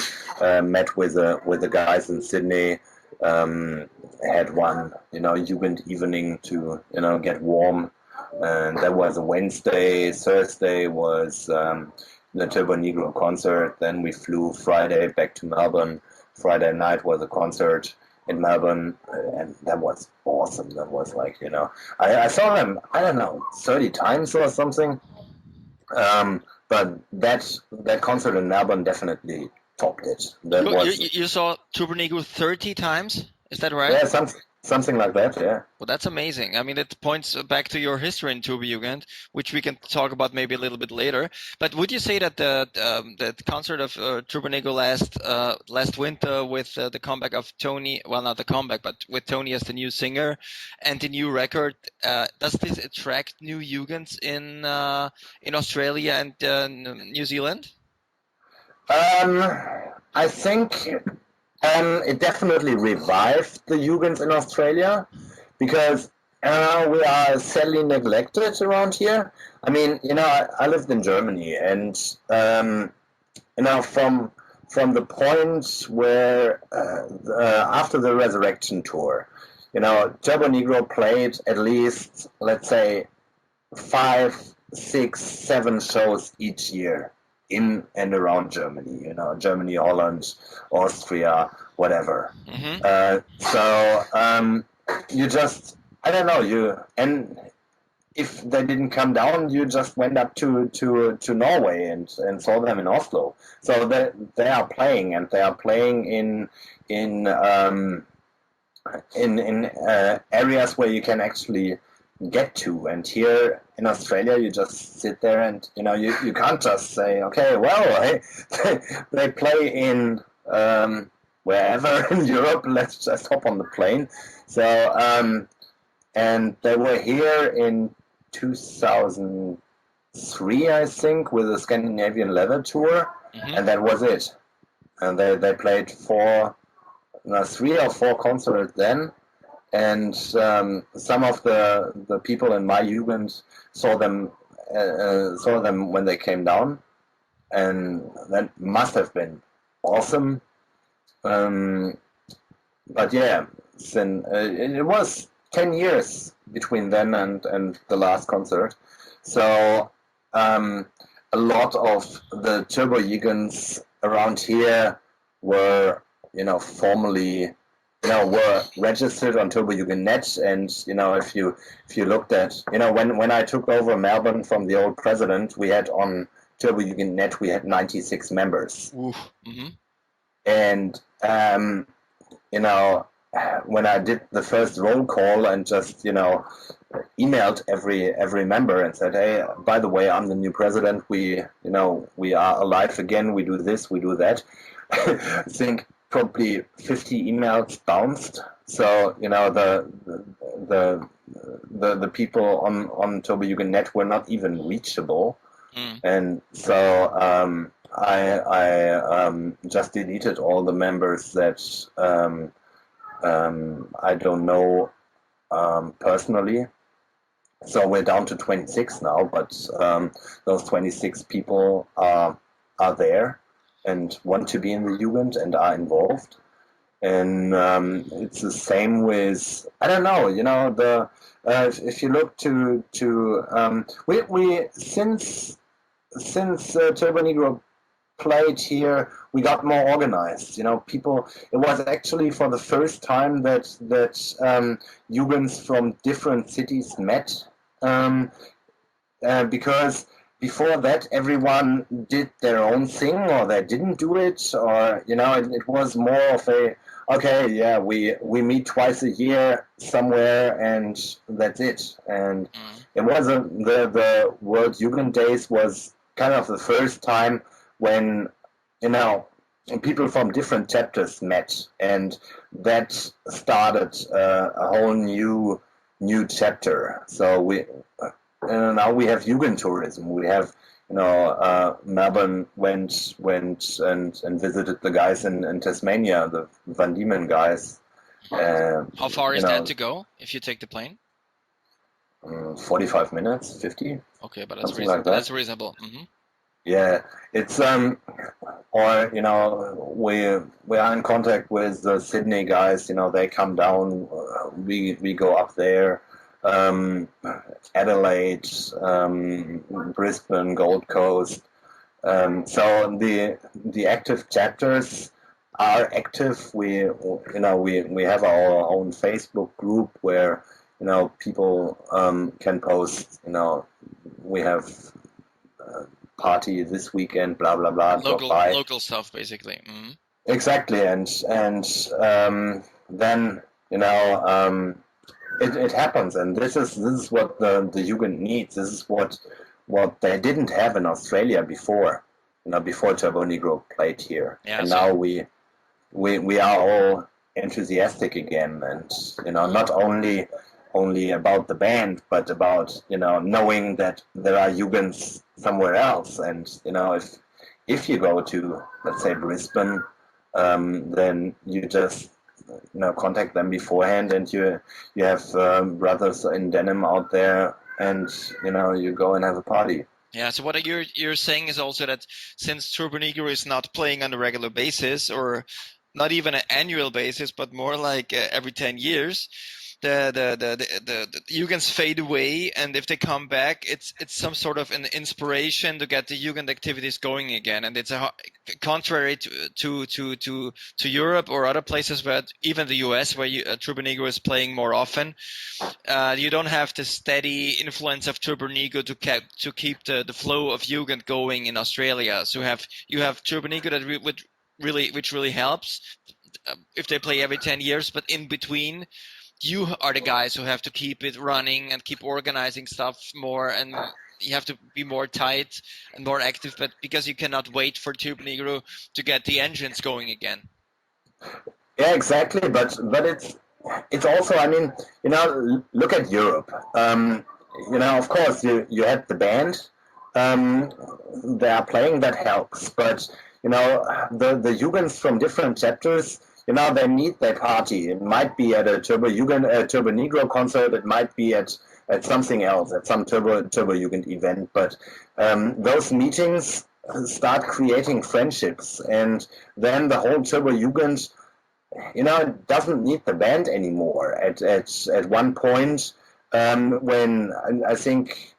met with the guys in Sydney, had one, Jugend evening to, get warm, and that was a Wednesday. Thursday was the Turbo Negro concert, then we flew Friday back to Melbourne. Friday night was a concert in Melbourne, and that was awesome. That was like, I saw them, I don't know, 30 times or something. But that concert in Melbourne definitely topped it. You saw Turbo Negro 30 times? Is that right? Yeah, something like that, yeah. Well, that's amazing. I mean, it points back to your history in Turbo Jugend, which we can talk about maybe a little bit later. But would you say that the concert of Turbo Negro last winter with the comeback of Tony, well, not the comeback, but with Tony as the new singer and the new record, does this attract new Jugens in Australia and New Zealand? I think it definitely revived the Jugens in Australia, because we are sadly neglected around here. I mean, I lived in Germany, and from the point where after the Resurrection tour, Turbo Negro played at least, let's say, 5, 6, 7 shows each year in and around Germany, Germany, Holland, Austria, whatever. Mm-hmm. So you just, I don't know, and if they didn't come down, you just went up to Norway and saw them in Oslo. So they are playing, and they are playing in areas where you can actually get to. And here in Australia, you just sit there and you can't just say, okay, well, they play in wherever in Europe, let's just hop on the plane. So and they were here in 2003, I think, with the Scandinavian Leather Tour, mm-hmm. and that was it. and they played 3 or 4 concerts then, and some of the people in my Jugend saw them when they came down, and that must have been awesome. But yeah, it was 10 years between then and the last concert, so a lot of the Turbo Jugens around here were, formally, were registered on Turbo Net, and if you looked at, when I took over Melbourne from the old president, we had on Turbo Net we had 96 members. Ooh. Mm-hmm. And when I did the first roll call and just emailed every member and said, hey, by the way, I'm the new president, we are alive again, we do this, we do that. I think probably 50 emails bounced. So the people on Turbo Net were not even reachable. And so I just deleted all the members that I don't know personally. So we're down to 26 now, but those 26 people are there and want to be in the Jugend and are involved. And it's the same with, I don't know, if you look to we since Turbo Negro played here, we got more organized. People. It was actually for the first time that Jugens from different cities met, because before that everyone did their own thing, or they didn't do it, or it was more of a we meet twice a year somewhere and that's it. And it wasn't the World Jugend Days was kind of the first time when people from different chapters met, and that started a whole new chapter. So now we have Jugend tourism. We have Melbourne went and visited the guys in Tasmania, the Van Diemen guys. How far is that to go if you take the plane? 45 minutes, 50. Okay, but that's reasonable. Like that. That's reasonable. Mm-hmm. Yeah, it's or we are in contact with the Sydney guys. They come down. We go up there. Adelaide, Brisbane, Gold Coast. So the active chapters are active. We have our own Facebook group where people can post. We have party this weekend. Blah blah blah. Local stuff, basically. Mm-hmm. Exactly, and then It happens, and this is what the Jugend needs. This is what they didn't have in Australia before, before Turbo Negro played here. Yeah, and now we are all enthusiastic again, and not only about the band, but about knowing that there are Jugens somewhere else, and if you go to, let's say, Brisbane, then you just contact them beforehand, and you have brothers in denim out there, and you go and have a party. Yeah. So what you're saying is also that since Turbo Negro is not playing on a regular basis, or not even an annual basis, but more like every 10 years, the Jugens fade away, and if they come back, it's some sort of an inspiration to get the Jugend activities going again. And it's contrary to Europe or other places, where even the US, where Turbo Negro is playing more often. You don't have the steady influence of Turbo Negro to keep the flow of Jugend going in Australia. So you have Turbo Negro that which really helps if they play every 10 years, but in between, you are the guys who have to keep it running and keep organizing stuff more, and you have to be more tight and more active, but because you cannot wait for Turbo Negro to get the engines going again. Yeah, exactly. But it's also, look at Europe. Of course, you had the band. They are playing, that helps, but the Jugends from different chapters, they meet, they party. It might be at a Turbo Negro concert, it might be at something else, at some Turbo Jugend event, but those meetings start creating friendships, and then the whole Turbo Jugend, it doesn't need the band anymore. At one point, when I think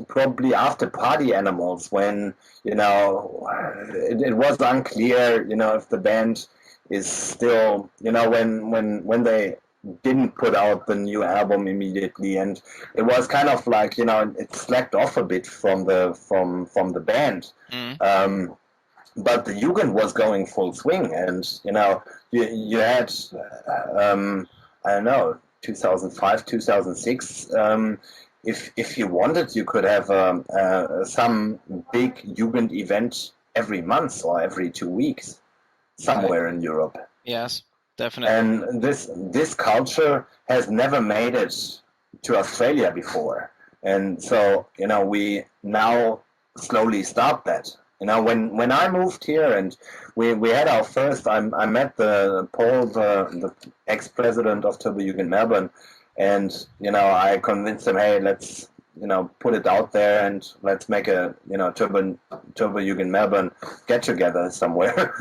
probably after Party Animals, when it was unclear, if the band is still, when they didn't put out the new album immediately, and it was kind of like, it slacked off a bit from the band. But the Jugend was going full swing, and you had I don't know, 2005, 2006. If you wanted, you could have some big Jugend event every month or every 2 weeks somewhere in Europe. Yes, definitely. And this culture has never made it to Australia before, and so we now slowly start that. When I moved here and we had our first, I met Paul, the ex-president of Turbo Jugend Melbourne, and I convinced him, hey, let's put it out there and let's make a Turbo Jugend Melbourne get together somewhere.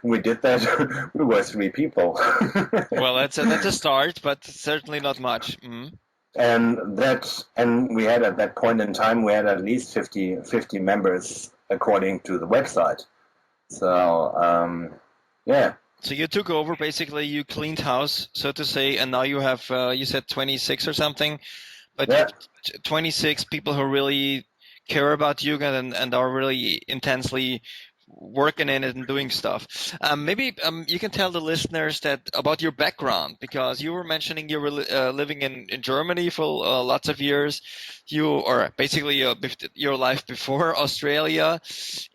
We did that. We were 3 people. Well, that's a start, but certainly not much. Mm-hmm. And we had, at that point in time, we had at least 50 members according to the website. So yeah. So you took over, basically you cleaned house, so to say, and now you have you said 26 or something, but you have 26 people who really care about Jugend and are really intensely working in it and doing stuff. Maybe you can tell the listeners that about your background, because you were mentioning you were living in Germany for lots of years. Or basically your life before Australia,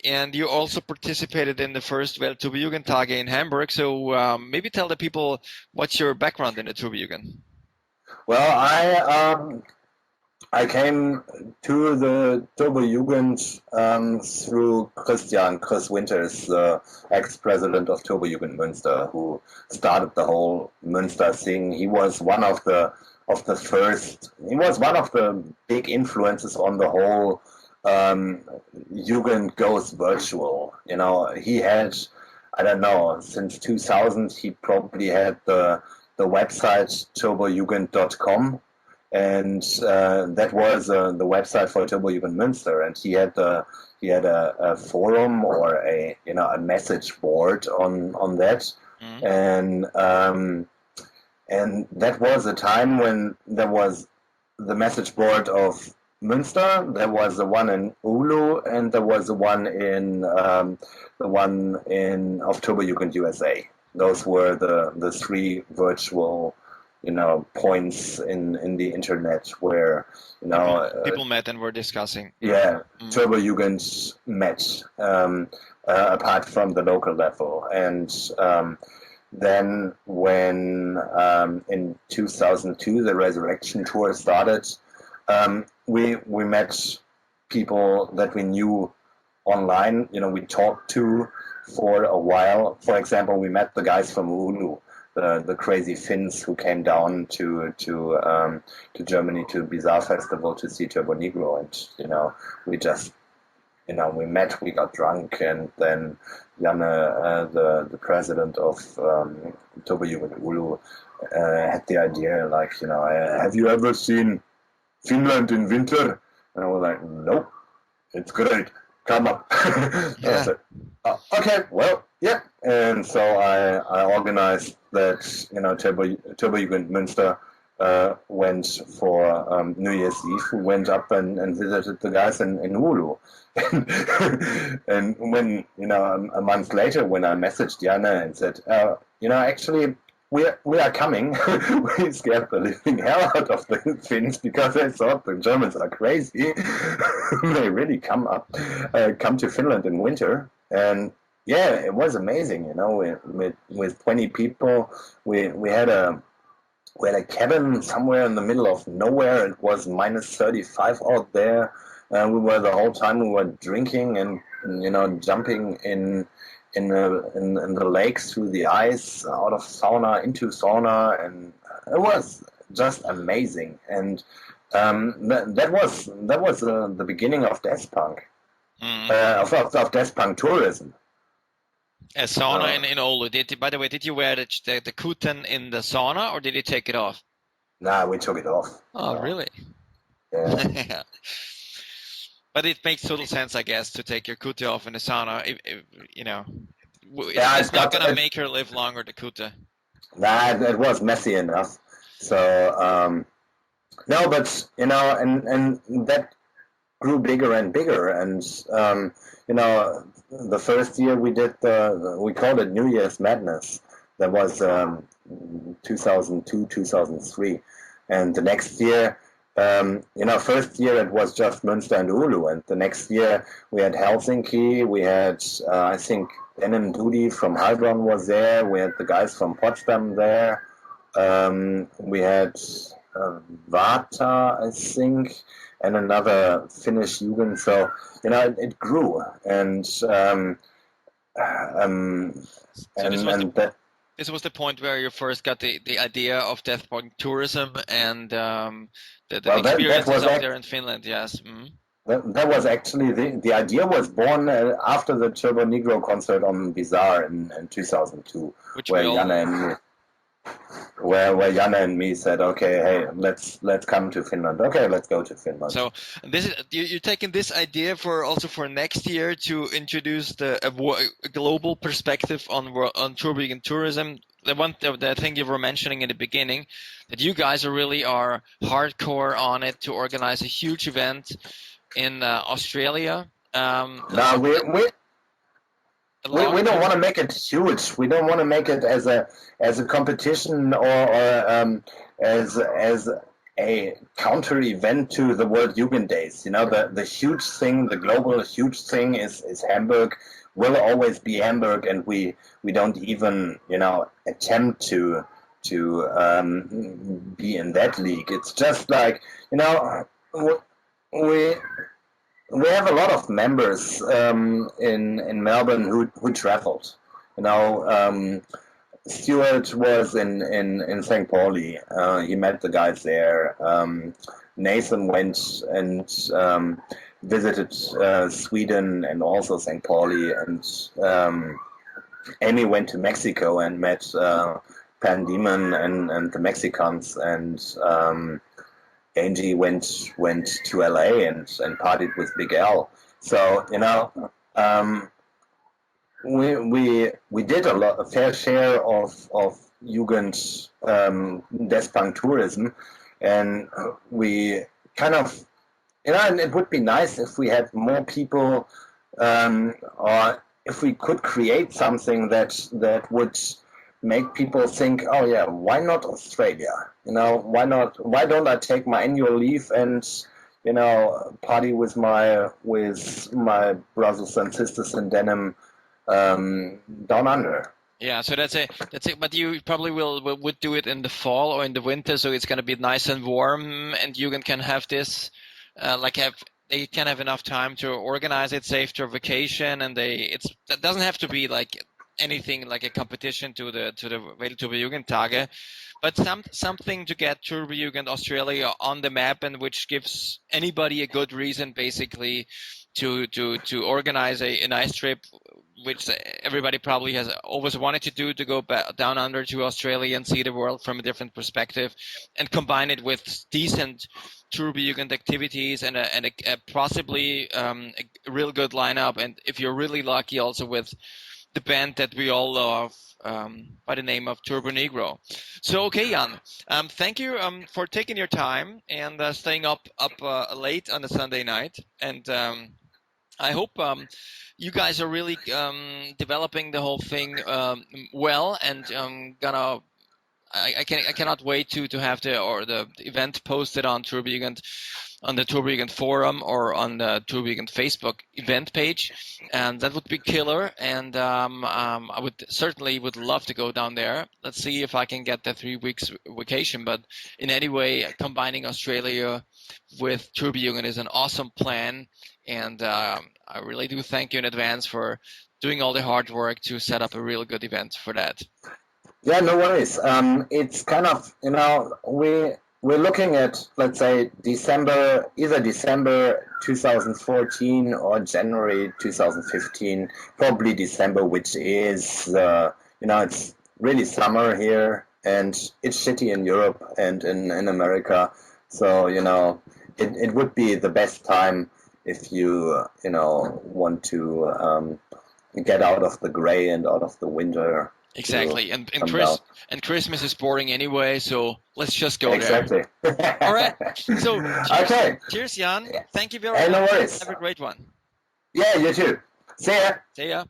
and you also participated in the first Weltturbojugendtage in Hamburg. So maybe tell the people what's your background in the Turbojugend. Well, I came to the Turbo Jugend through Chris Winters, the ex-president of Turbo Jugend Münster, who started the whole Münster thing. He was one of the first. He was one of the big influences on the whole Jugend goes virtual. He had, I don't know, since 2000 he probably had the website turbojugend.com. And that was the website for Turbo Jugend Münster, and he had a forum or a message board on that, and that was a time when there was the message board of Münster, there was the one in Oulu, and there was the one of Turbo Jugend USA. Those were the 3 virtual points in the internet where people met and were discussing. Yeah, Turbo Jugend met apart from the local level, and then when in 2002 the Resurrection Tour started, we met people that we knew online. We talked to for a while. For example, we met the guys from Oulu. The crazy Finns who came down to Germany to Bizarre Festival to see Turbo Negro, and we just we met, we got drunk, and then Janne, the president of Turbo Jugend Oulu, had the idea, like, have you ever seen Finland in winter? And I was like, nope, it's great, come up. Yeah. I said, okay, well, yeah. And so I organized that, Turbo Jugend Münster went for New Year's Eve, who went up and visited the guys in Oulu. And when, a month later, when I messaged Janne and said, actually, we are coming. We scared the living hell out of the Finns because they thought the Germans are crazy. They really come to Finland in winter. And yeah, it was amazing, with 20 people. We had a cabin somewhere in the middle of nowhere. It was minus 35 out there, We were the whole time we were drinking and jumping in the lakes through the ice, out of sauna into sauna, and it was just amazing. And that was the beginning of Deathpunk, of Deathpunk tourism. A sauna in Oulu. By the way, did you wear the kuten in the sauna, or did you take it off? Nah, we took it off. Oh, really? Yeah. But it makes total sense, I guess, to take your kute off in the sauna. It's not going to make her live longer, the kute. Nah, it was messy enough. So, no, but, and that grew bigger and bigger. And, the first year we called it New Year's Madness. That was 2002, 2003. And the next year, first year it was just Münster and Oulu, and the next year we had Helsinki, we had, I think, Ben and Dudi from Heilbronn was there, we had the guys from Potsdam there, we had Vata, I think, and another Finnish Jugend, so, it grew, and this was the point where you first got the idea of Deathpunk tourism and the experiences up there in Finland. Yes. Mm-hmm. That was actually the idea was born after the Turbo Negro concert on Bizarre in 2002, where Janne and me said, okay, hey, let's come to Finland. Okay, let's go to Finland. So this is you're taking this idea for next year to introduce a global perspective on Turbo tourism. The thing you were mentioning in the beginning, that you guys are hardcore on it to organize a huge event in Australia. We don't want to make it huge. We don't want to make it as a competition or as a counter event to the World Jugend Days. The huge thing, the global huge thing is Hamburg. Will always be Hamburg, and we don't even attempt to be in that league. It's just like we have a lot of members in Melbourne who traveled. Stuart was in St. Pauli. He met the guys there. Nathan went and visited Sweden and also St. Pauli, and Amy went to Mexico and met Pan Demon and the Mexicans, and Angie went to LA and partied with Big L. So we did a fair share of Jugend Deathpunk tourism, and we kind of and it would be nice if we had more people, or if we could create something that would make people think, oh yeah, why not Australia? Why don't I take my annual leave and party with my brothers and sisters in denim down under? Yeah, so that's it. But you probably would do it in the fall or in the winter, so it's going to be nice and warm, and you can have this they can have enough time to organize it, save their vacation, and that doesn't have to be like anything like a competition to the Turbo Jugendtage, but something to get Turbo Jugend Australia on the map, and which gives anybody a good reason basically to organize a nice trip, which everybody probably has always wanted to do, to go down under to Australia and see the world from a different perspective, and combine it with decent Turbo Jugend activities and a possibly a real good lineup, and if you're really lucky, also with the band that we all love by the name of Turbo Negro. So, okay, Jan, thank you for taking your time and staying up late on a Sunday night. And I hope you guys are really developing the whole thing well, and I cannot wait to have the event posted on Turbo Jugend on the Turbo Jugend forum or on the Turbo Jugend Facebook event page, and that would be killer. And I would love to go down there. Let's see if I can get the 3 weeks vacation. But in any way, combining Australia with Turbo Jugend is an awesome plan, and I really do thank you in advance for doing all the hard work to set up a real good event for that. Yeah, no worries. It's kind of, we're looking at, let's say, either December 2014 or January 2015, probably December, which is, it's really summer here, and it's shitty in Europe and in America. So, it would be the best time if you, want to get out of the gray and out of the winter. Exactly, and Christmas is boring anyway, so let's just go there. All right, so cheers, Jan. Thank you very much. No worries. Have a great one. Yeah, you too. See ya. See ya.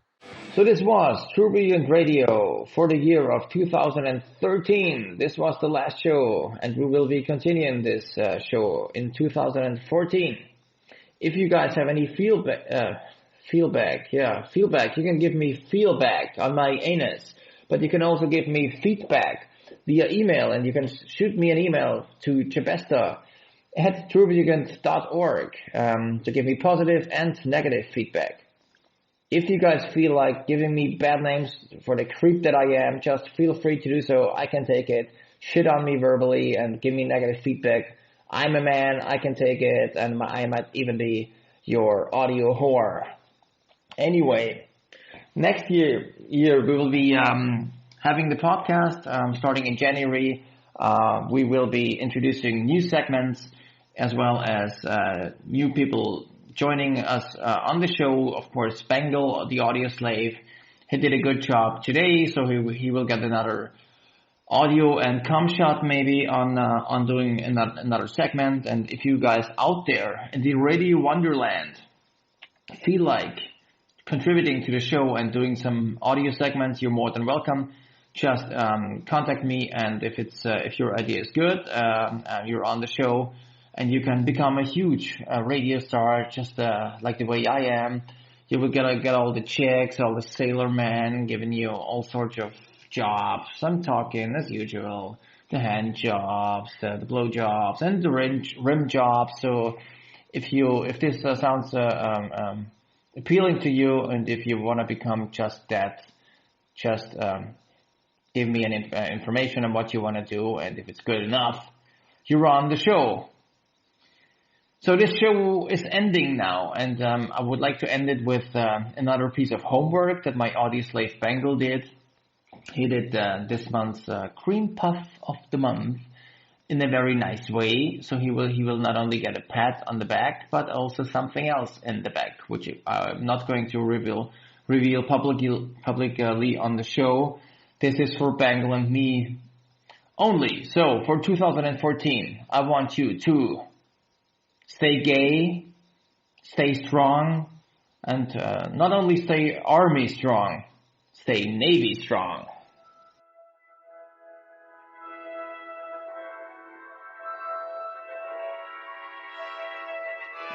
So this was Turbo Jugend Radio for the year of 2013. This was the last show, and we will be continuing this show in 2014. If you guys have any feedback, you can give me feedback on my anus, but you can also give me feedback via email, and you can shoot me an email to chebesta@turbojugend.org to give me positive and negative feedback. If you guys feel like giving me bad names for the creep that I am, just feel free to do so. I can take it. Shit on me verbally and give me negative feedback. I'm a man, I can take it, and I might even be your audio whore. Anyway, next year we will be having the podcast starting in January. We will be introducing new segments as well as new people joining us on the show. Of course, Spangle, the audio slave, he did a good job today, so he will get another audio and com shot maybe on doing another segment. And if you guys out there in the Radio Wonderland feel like contributing to the show and doing some audio segments, you're more than welcome. Just contact me, and if your idea is good, you're on the show, and you can become a huge radio star, just like the way I am. You will get all the chicks, all the sailor men, giving you all sorts of jobs. I'm talking as usual, the hand jobs, the blow jobs, and the rim jobs. So if this sounds appealing to you, and if you want to become just that, just give me an information on what you want to do, and if it's good enough, you're on the show. So this show is ending now, and I would like to end it with another piece of homework that my audio slave Bengal did. He did this month's cream puff of the month in a very nice way. So he will not only get a pat on the back, but also something else in the back, which I'm not going to reveal publicly on the show. This is for Bengal and me only. So for 2014, I want you to stay gay, stay strong, and not only stay Army strong, stay Navy strong.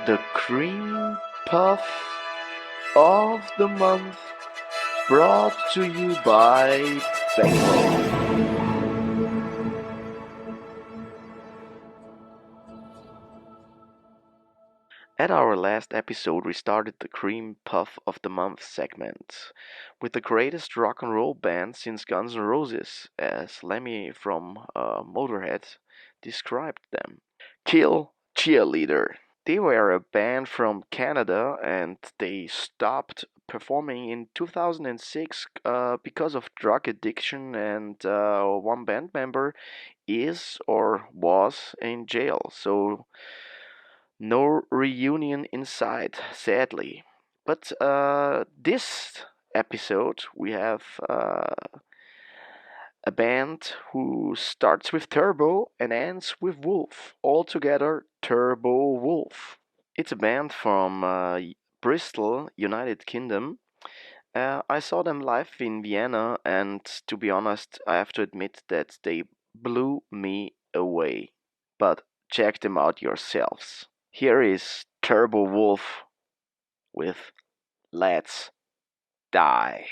The cream puff of the month brought to you by Bengal. At our last episode, we started the Cream Puff of the Month segment with the greatest rock and roll band since Guns N' Roses, as Lemmy from Motorhead described them. Kill Cheerleader. They were a band from Canada, and they stopped performing in 2006 because of drug addiction, and one band member is or was in jail. So no reunion in sight, sadly. But this episode we have a band who starts with Turbo and ends with Wolf. Altogether, Turbo Wolf. It's a band from Bristol, United Kingdom. I saw them live in Vienna, and to be honest, I have to admit that they blew me away. But check them out yourselves. Here is Turbo Wolf with Let's Die.